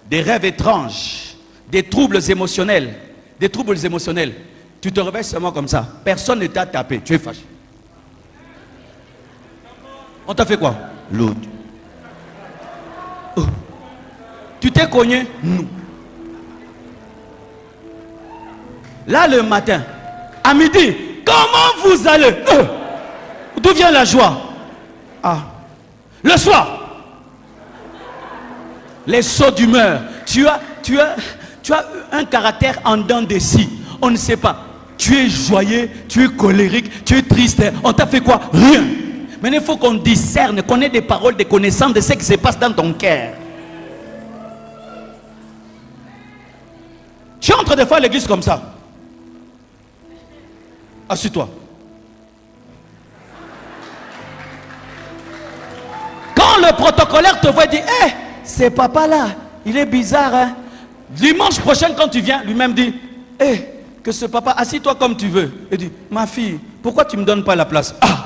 des rêves étranges, des troubles émotionnels. Des troubles émotionnels. Tu te réveilles seulement comme ça. Personne ne t'a tapé. Tu es fâché. On t'a fait quoi? L'autre. Oh. Tu t'es cogné? Non. Là le matin, à midi, comment vous allez? D'où vient la joie? Ah. Le soir. Les sauts d'humeur. Tu as un caractère en dents de scie. On ne sait pas. Tu es joyeux, tu es colérique, tu es triste. On t'a fait quoi? Rien. Mais il faut qu'on discerne, qu'on ait des paroles, des connaissances de ce qui se passe dans ton cœur. Tu entres des fois à l'église comme ça. Assieds-toi. Quand le protocolaire te voit, il dit, hé, c'est papa là, il est bizarre, hein. Dimanche prochain quand tu viens, lui-même dit, hé, que ce papa, assis-toi comme tu veux. Il dit, ma fille, pourquoi tu ne me donnes pas la place? Ah!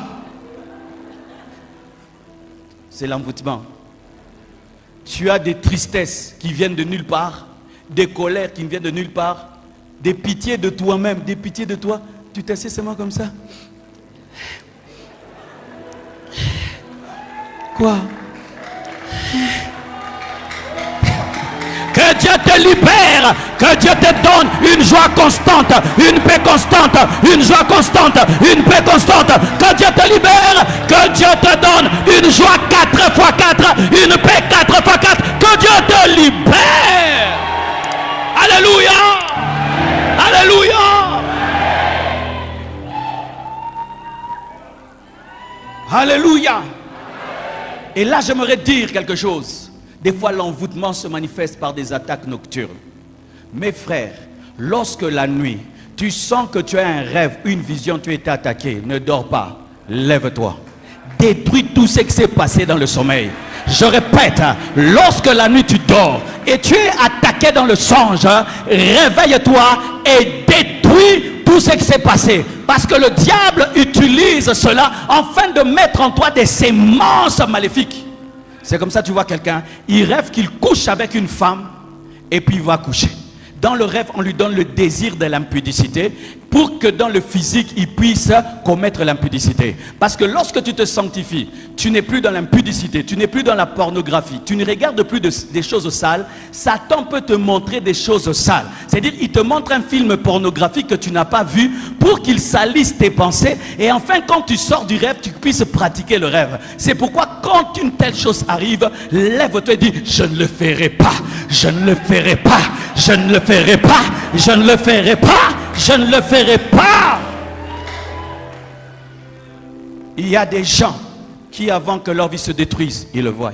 C'est l'envoûtement. Tu as des tristesses qui viennent de nulle part, des colères qui viennent de nulle part, des pitiés de toi-même, des pitiés de toi. Tu t'assieds seulement comme ça. Quoi? Que Dieu te libère, que Dieu te donne une joie constante, une paix constante, une joie constante, une paix constante. Que Dieu te libère, que Dieu te donne une joie 4x4, une paix 4x4. Que Dieu te libère. Alléluia. Alléluia. Alléluia. Et là, j'aimerais dire quelque chose. Des fois, l'envoûtement se manifeste par des attaques nocturnes. Mes frères, lorsque la nuit, tu sens que tu as un rêve, une vision, tu es attaqué, ne dors pas, lève-toi. Détruis tout ce qui s'est passé dans le sommeil. Je répète, lorsque la nuit tu dors et tu es attaqué dans le songe, réveille-toi et détruis tout ce qui s'est passé. Parce que le diable utilise cela afin de mettre en toi des semences maléfiques. C'est comme ça, tu vois quelqu'un, il rêve qu'il couche avec une femme et puis il va coucher. Dans le rêve, on lui donne le désir de l'impudicité pour que dans le physique, il puisse commettre l'impudicité. Parce que lorsque tu te sanctifies, tu n'es plus dans l'impudicité, tu n'es plus dans la pornographie, tu ne regardes plus des choses sales. Satan peut te montrer des choses sales. C'est-à-dire, il te montre un film pornographique que tu n'as pas vu pour qu'il salisse tes pensées. Et enfin, quand tu sors du rêve, tu puisses pratiquer le rêve. C'est pourquoi quand une telle chose arrive, lève-toi et dis, je ne le ferai pas, je ne le ferai pas, je ne le ferai pas, je ne le ferai pas, je ne le ferai pas. Il y a des gens qui, avant que leur vie se détruise, ils le voient.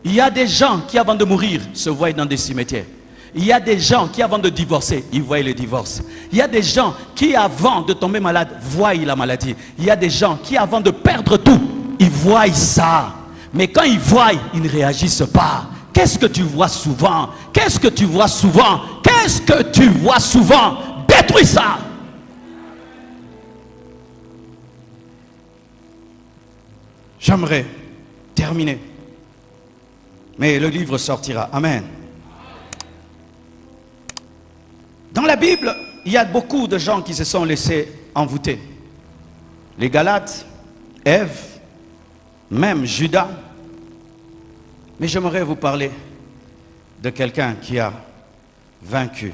Il y a des gens qui, avant de mourir, se voient dans des cimetières. Il y a des gens qui, avant de divorcer, ils voient le divorce. Il y a des gens qui, avant de tomber malade, voient la maladie. Il y a des gens qui, avant de perdre tout, ils voient ça. Mais quand ils voient, ils ne réagissent pas. Qu'est-ce que tu vois souvent? Qu'est-ce que tu vois souvent? Qu'est-ce que tu vois souvent? Détruis ça. J'aimerais terminer. Mais le livre sortira. Amen. Dans la Bible, il y a beaucoup de gens qui se sont laissés envoûter. Les Galates, Ève, même Judas. Mais j'aimerais vous parler de quelqu'un qui a vaincu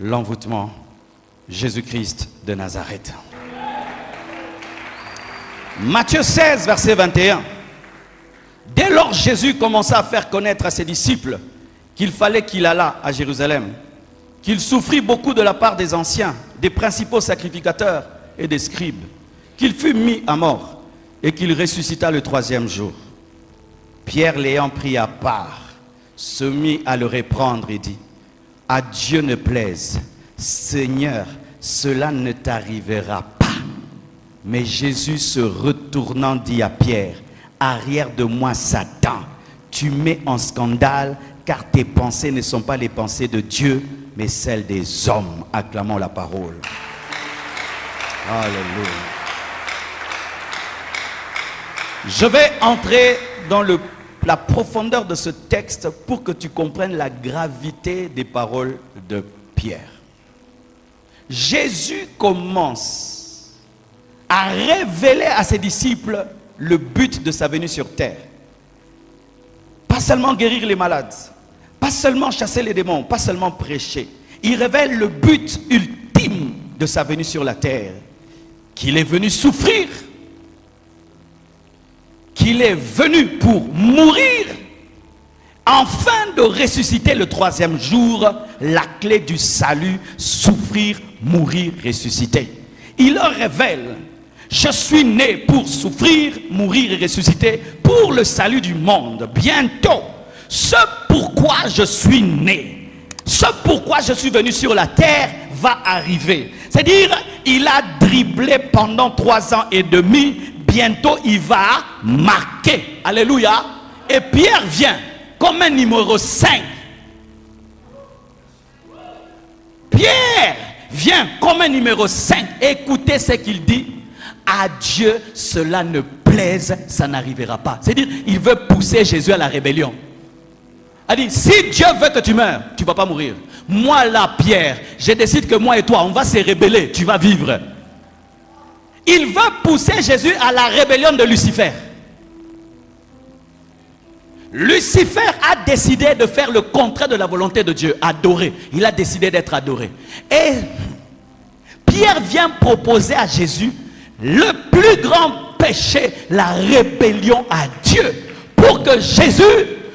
l'envoûtement, Jésus-Christ de Nazareth. Matthieu 16, verset 21. Dès lors, Jésus commença à faire connaître à ses disciples qu'il fallait qu'il allât à Jérusalem, qu'il souffrit beaucoup de la part des anciens, des principaux sacrificateurs et des scribes, qu'il fut mis à mort et qu'il ressuscita le 3e jour. Pierre l'ayant pris à part, se mit à le reprendre et dit, « À Dieu ne plaise, Seigneur, cela ne t'arrivera pas. » Mais Jésus se retournant dit à Pierre, « Arrière de moi, Satan, tu mets en scandale, car tes pensées ne sont pas les pensées de Dieu, mais celles des hommes. » Acclamons la parole. Alléluia. Je vais entrer dans la profondeur de ce texte pour que tu comprennes la gravité des paroles de Pierre. Jésus commence à révéler à ses disciples le but de sa venue sur terre. Pas seulement guérir les malades, pas seulement chasser les démons, pas seulement prêcher. Il révèle le but ultime de sa venue sur la terre, qu'il est venu souffrir, qu'il qu'il est venu pour mourir, afin de ressusciter le troisième jour, la clé du salut, souffrir, mourir, ressusciter. Il leur révèle, je suis né pour souffrir, mourir et ressusciter pour le salut du monde. Bientôt, ce pourquoi je suis né, ce pourquoi je suis venu sur la terre va arriver. C'est-à-dire, il a dribblé pendant 3 ans et demi, bientôt il va marquer. Alléluia. Et Pierre vient comme un numéro 5. Pierre vient comme un numéro 5. Écoutez ce qu'il dit. À Dieu, cela ne plaise, ça n'arrivera pas. C'est-à-dire, il veut pousser Jésus à la rébellion. Il dit, si Dieu veut que tu meurs, tu ne vas pas mourir. Moi là, Pierre, je décide que moi et toi, on va se rébeller, tu vas vivre. Il veut pousser Jésus à la rébellion de Lucifer. Lucifer a décidé de faire le contraire de la volonté de Dieu, adorer. Il a décidé d'être adoré. Et Pierre vient proposer à Jésus le plus grand péché, la rébellion à Dieu, pour que Jésus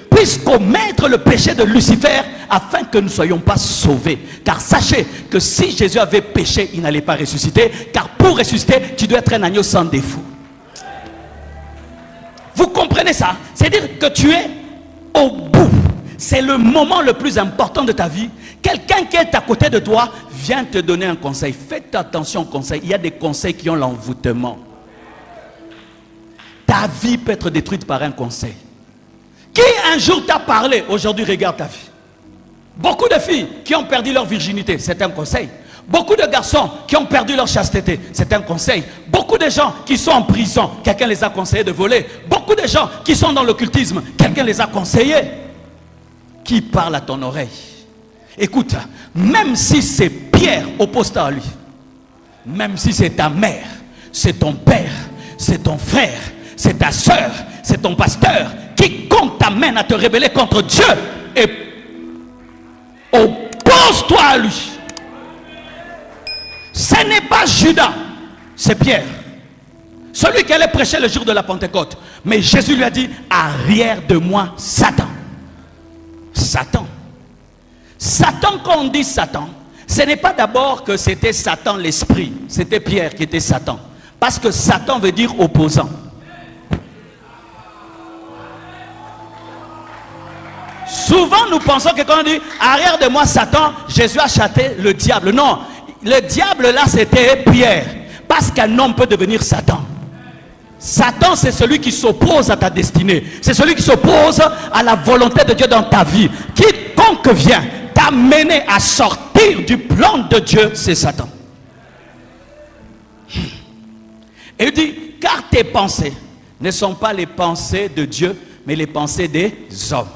puisse commettre le péché de Lucifer afin que nous ne soyons pas sauvés. Car sachez que si Jésus avait péché, il n'allait pas ressusciter, car pour ressusciter, tu dois être un agneau sans défaut. Vous comprenez ça? C'est-à-dire que tu es au bout. C'est le moment le plus important de ta vie. Quelqu'un qui est à côté de toi vient te donner un conseil. Faites attention au conseil. Il y a des conseils qui ont l'envoûtement. Ta vie peut être détruite par un conseil. Qui un jour t'a parlé, aujourd'hui regarde ta vie. Beaucoup de filles qui ont perdu leur virginité, c'est un conseil. Beaucoup de garçons qui ont perdu leur chasteté, c'est un conseil. Beaucoup de gens qui sont en prison, quelqu'un les a conseillés de voler. Beaucoup de gens qui sont dans l'occultisme, quelqu'un les a conseillés. Qui parle à ton oreille? Écoute, même si c'est Pierre, oppose-toi à lui. Même si c'est ta mère, c'est ton père, c'est ton frère, c'est ta soeur, c'est ton pasteur, quiconque t'amène à te rebeller contre Dieu, et oppose-toi à lui. Ce n'est pas Judas, c'est Pierre. Celui qui allait prêcher le jour de la Pentecôte. Mais Jésus lui a dit, arrière de moi, Satan. Satan. Satan, quand on dit Satan, ce n'est pas d'abord que c'était Satan l'esprit. C'était Pierre qui était Satan. Parce que Satan veut dire opposant. Souvent nous pensons que quand on dit arrière de moi Satan, Jésus a châté le diable. Non, le diable là c'était Pierre. Parce qu'un homme peut devenir Satan. Satan c'est celui qui s'oppose à ta destinée. C'est celui qui s'oppose à la volonté de Dieu dans ta vie. Quiconque vient t'amener à sortir du plan de Dieu, c'est Satan. Et il dit, car tes pensées ne sont pas les pensées de Dieu, mais les pensées des hommes.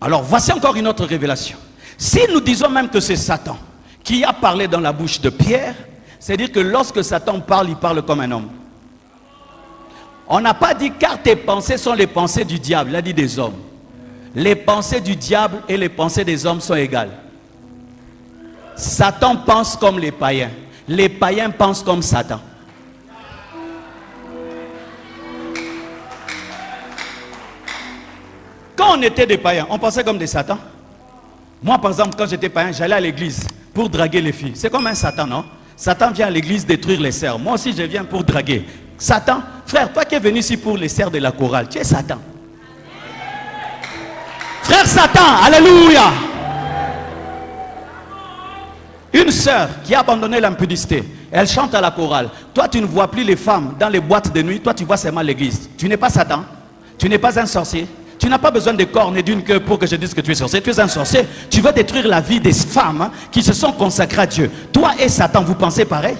Alors voici encore une autre révélation. Si nous disons même que c'est Satan qui a parlé dans la bouche de Pierre, c'est-à-dire que lorsque Satan parle, il parle comme un homme. On n'a pas dit car tes pensées sont les pensées du diable, il a dit des hommes. Les pensées du diable et les pensées des hommes sont égales. Satan pense comme les païens. Les païens pensent comme Satan. Quand on était des païens, on pensait comme des satans. Moi, par exemple, quand j'étais païen, j'allais à l'église pour draguer les filles. C'est comme un Satan, non? Satan vient à l'église détruire les sœurs. Moi aussi, je viens pour draguer. Satan, frère, toi qui es venu ici pour les sœurs de la chorale, tu es Satan. Frère Satan, alléluia. Une sœur qui a abandonné l'impudicité, elle chante à la chorale. Toi, tu ne vois plus les femmes dans les boîtes de nuit. Toi, tu vois seulement l'église. Tu n'es pas Satan. Tu n'es pas un sorcier. Tu n'as pas besoin de cornes et d'une queue pour que je dise que tu es sorcier. Tu es un sorcier. Tu veux détruire la vie des femmes qui se sont consacrées à Dieu. Toi et Satan, vous pensez pareil?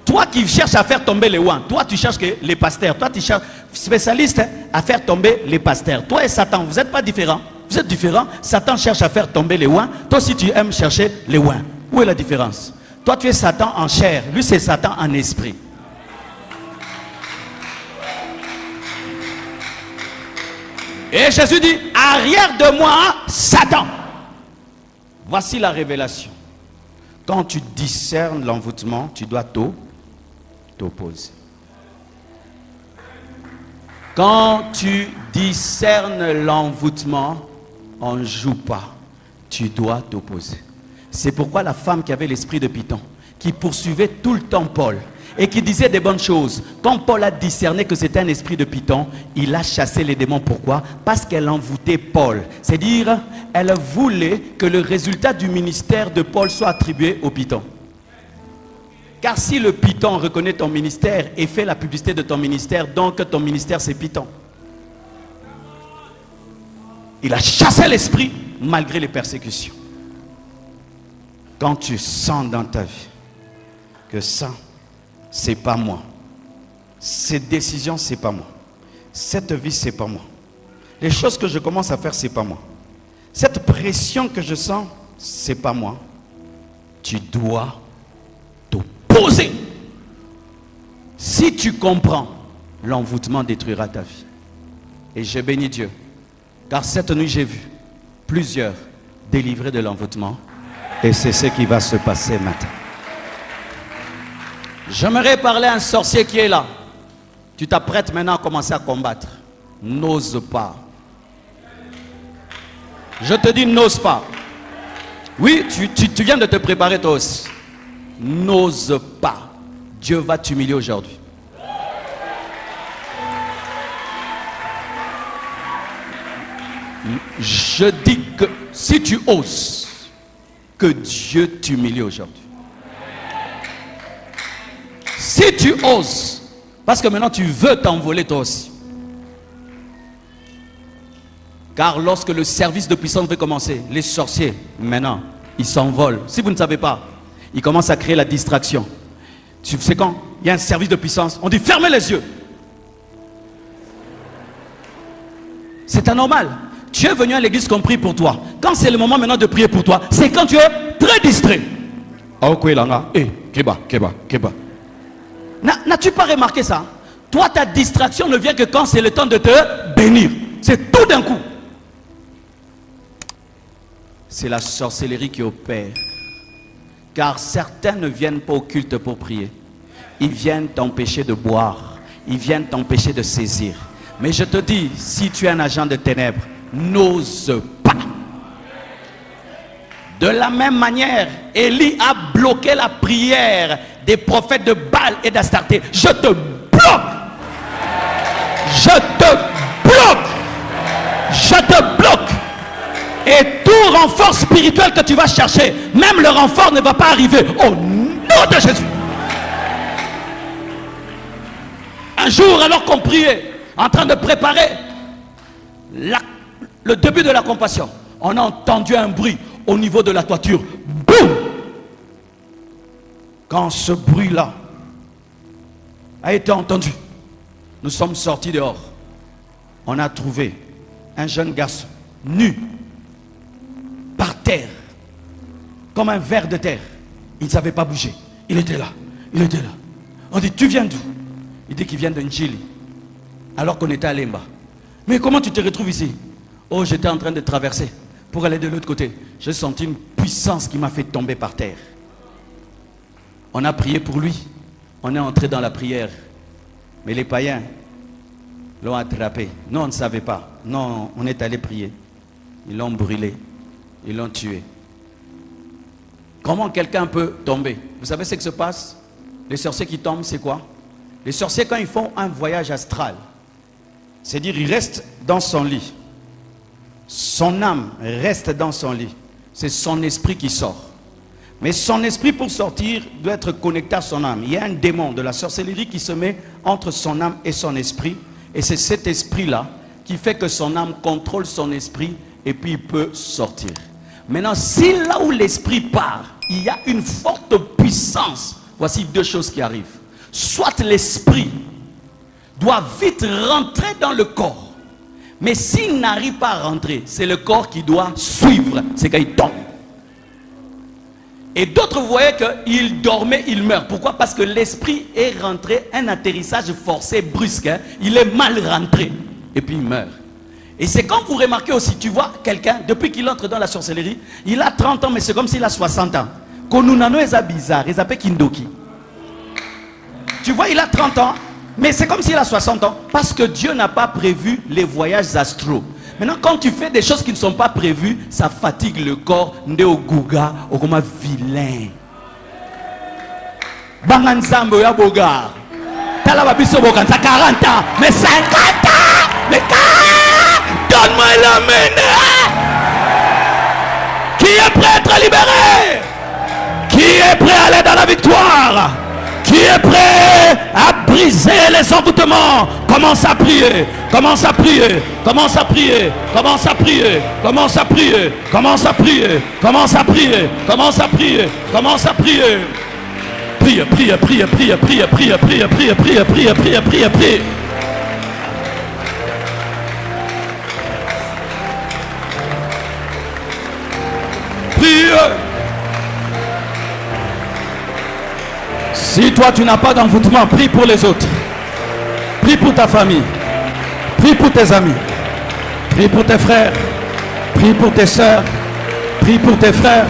Toi qui cherches à faire tomber les ouins, toi tu cherches que les pasteurs, toi tu cherches spécialiste à faire tomber les pasteurs. Toi et Satan, vous n'êtes pas différents. Vous êtes différents. Satan cherche à faire tomber les ouins. Toi aussi tu aimes chercher les ouins. Où est la différence? Toi tu es Satan en chair. Lui c'est Satan en esprit. Et Jésus dit, arrière de moi, Satan. Voici la révélation. Quand tu discernes l'envoûtement, tu dois t'opposer. Quand tu discernes l'envoûtement, on ne joue pas. Tu dois t'opposer. C'est pourquoi la femme qui avait l'esprit de Python, qui poursuivait tout le temps Paul, et qui disait des bonnes choses, quand Paul a discerné que c'était un esprit de Python, il a chassé les démons. Pourquoi? Parce qu'elle envoûtait Paul. C'est-à-dire, elle voulait que le résultat du ministère de Paul soit attribué au Python. Car si le Python reconnaît ton ministère et fait la publicité de ton ministère, donc ton ministère c'est Python. Il a chassé l'esprit malgré les persécutions. Quand tu sens dans ta vie que ça, c'est pas moi. Cette décision, c'est pas moi. Cette vie, c'est pas moi. Les choses que je commence à faire, c'est pas moi. Cette pression que je sens, c'est pas moi. Tu dois t'opposer. Si tu comprends, l'envoûtement détruira ta vie. Et je bénis Dieu. Car cette nuit, j'ai vu plusieurs délivrés de l'envoûtement. Et c'est ce qui va se passer maintenant. J'aimerais parler à un sorcier qui est là. Tu t'apprêtes maintenant à commencer à combattre. N'ose pas. Je te dis, n'ose pas. Oui, tu viens de te préparer toi aussi. N'ose pas. Dieu va t'humilier aujourd'hui. Je dis que si tu oses, que Dieu t'humilie aujourd'hui. Si tu oses, parce que maintenant tu veux t'envoler toi aussi. Car lorsque le service de puissance veut commencer, les sorciers, maintenant, ils s'envolent. Si vous ne savez pas, ils commencent à créer la distraction. Tu sais quand il y a un service de puissance, on dit fermez les yeux. C'est anormal. Tu es venu à l'église qu'on prie pour toi. Quand c'est le moment maintenant de prier pour toi, c'est quand tu es très distrait. Keba. N'as-tu pas remarqué ça? Toi, ta distraction ne vient que quand c'est le temps de te bénir. C'est tout d'un coup. C'est la sorcellerie qui opère. Car certains ne viennent pas au culte pour prier. Ils viennent t'empêcher de boire. Ils viennent t'empêcher de saisir. Mais je te dis, si tu es un agent de ténèbres, n'ose pas. De la même manière, Élie a bloqué la prière des prophètes de Baal et d'Astarté. Je te bloque. Je te bloque. Je te bloque. Et tout renfort spirituel que tu vas chercher, même le renfort ne va pas arriver au nom de Jésus. Un jour, alors qu'on priait, en train de préparer le début de la compassion, on a entendu un bruit au niveau de la toiture. Boum! Quand ce bruit-là a été entendu, nous sommes sortis dehors. On a trouvé un jeune garçon nu, par terre, comme un ver de terre. Il ne savait pas bouger. Il était là. Il était là. On dit, tu viens d'où? Il dit qu'il vient de Njili. Alors qu'on était à Lemba. Mais comment tu te retrouves ici? Oh, j'étais en train de traverser pour aller de l'autre côté. J'ai senti une puissance qui m'a fait tomber par terre. On a prié pour lui. On est entré dans la prière. Mais les païens l'ont attrapé. Non, on ne savait pas. Non, on est allé prier. Ils l'ont brûlé. Ils l'ont tué. Comment quelqu'un peut tomber? Vous savez ce qui se passe? Les sorciers qui tombent, c'est quoi? Les sorciers, quand ils font un voyage astral, c'est-à-dire ils restent dans son lit. Son âme reste dans son lit. C'est son esprit qui sort. Mais son esprit, pour sortir, doit être connecté à son âme. Il y a un démon de la sorcellerie qui se met entre son âme et son esprit. Et c'est cet esprit-là qui fait que son âme contrôle son esprit et puis il peut sortir. Maintenant, si là où l'esprit part, il y a une forte puissance, voici deux choses qui arrivent. Soit l'esprit doit vite rentrer dans le corps. Mais s'il n'arrive pas à rentrer, c'est le corps qui doit suivre. C'est quand il tombe. Et d'autres voyaient qu'il dormait, il meurt. Pourquoi? Parce que l'esprit est rentré, un atterrissage forcé, brusque. Hein? Il est mal rentré. Et puis il meurt. Et c'est quand vous remarquez aussi, tu vois quelqu'un, depuis qu'il entre dans la sorcellerie, il a 30 ans, mais c'est comme s'il a 60 ans. Konunano est bizarre, il s'appelle Kindoki. Tu vois, il a 30 ans, Mais c'est comme s'il a 60 ans. Parce que Dieu n'a pas prévu les voyages astraux. Maintenant, quand tu fais des choses qui ne sont pas prévues, ça fatigue le corps. Ndé Guga, au comme vilain. Banganzambo ya boga. Talababiso boga, ça 40 ans. Mais 50 ans. Mais donne-moi la main. Qui est prêt à être libéré? Qui est prêt à aller dans la victoire? Qui est prêt à briser les envoûtements? Commence à prier, commence à prier, commence à prier, commence à prier, commence à prier, commence à prier, commence à prier, commence à prier, commence à prier. Prie, prie, prie, prie, prie, prie, prie, prie, prie, prie, prie, prie, prie. Prie. Si toi tu n'as pas d'envoûtement, prie pour les autres. Prie pour ta famille. Prie pour tes amis. Prie pour tes frères. Prie pour tes soeurs. Prie pour tes frères.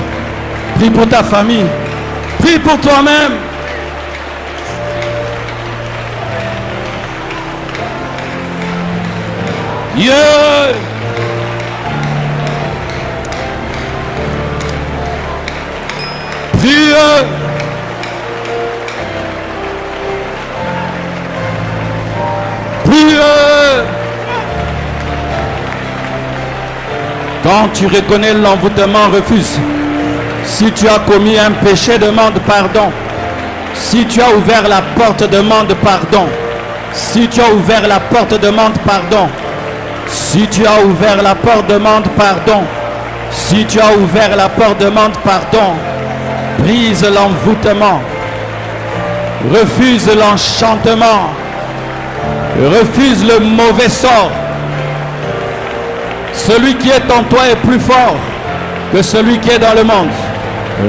Prie pour ta famille. Prie pour toi-même. Yeah. Prie. Quand tu reconnais l'envoûtement, refuse. Si tu as commis un péché, demande pardon. Si tu as ouvert la porte, demande pardon. Si tu as ouvert la porte, demande pardon. Si tu as ouvert la porte, demande pardon. Si tu as ouvert la porte, demande pardon. Brise l'envoûtement. Refuse l'enchantement. Refuse le mauvais sort. Celui qui est en toi est plus fort que celui qui est dans le monde.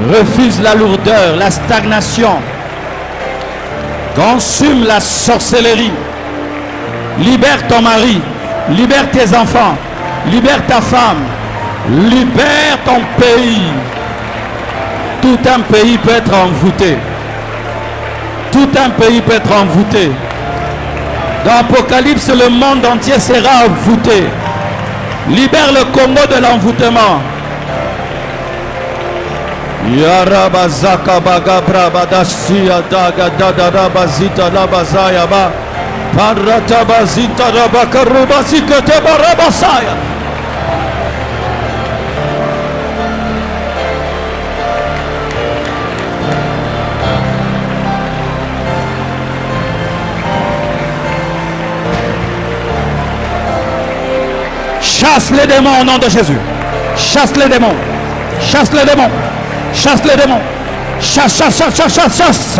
Refuse la lourdeur, la stagnation. Consume la sorcellerie. Libère ton mari. Libère tes enfants. Libère ta femme. Libère ton pays. Tout un pays peut être envoûté. Tout un pays peut être envoûté. Dans l'Apocalypse, le monde entier sera envoûté. Libère le Congo de l'envoûtement. Yarabazaka bagabra badashia daga dadara bazita labazaya ba parata bazita rabakaruba sikete barabasaya. Chasse les démons au nom de Jésus. Chasse les démons. Chasse les démons. Chasse les démons. Chasse, chasse, chasse, chasse, chasse.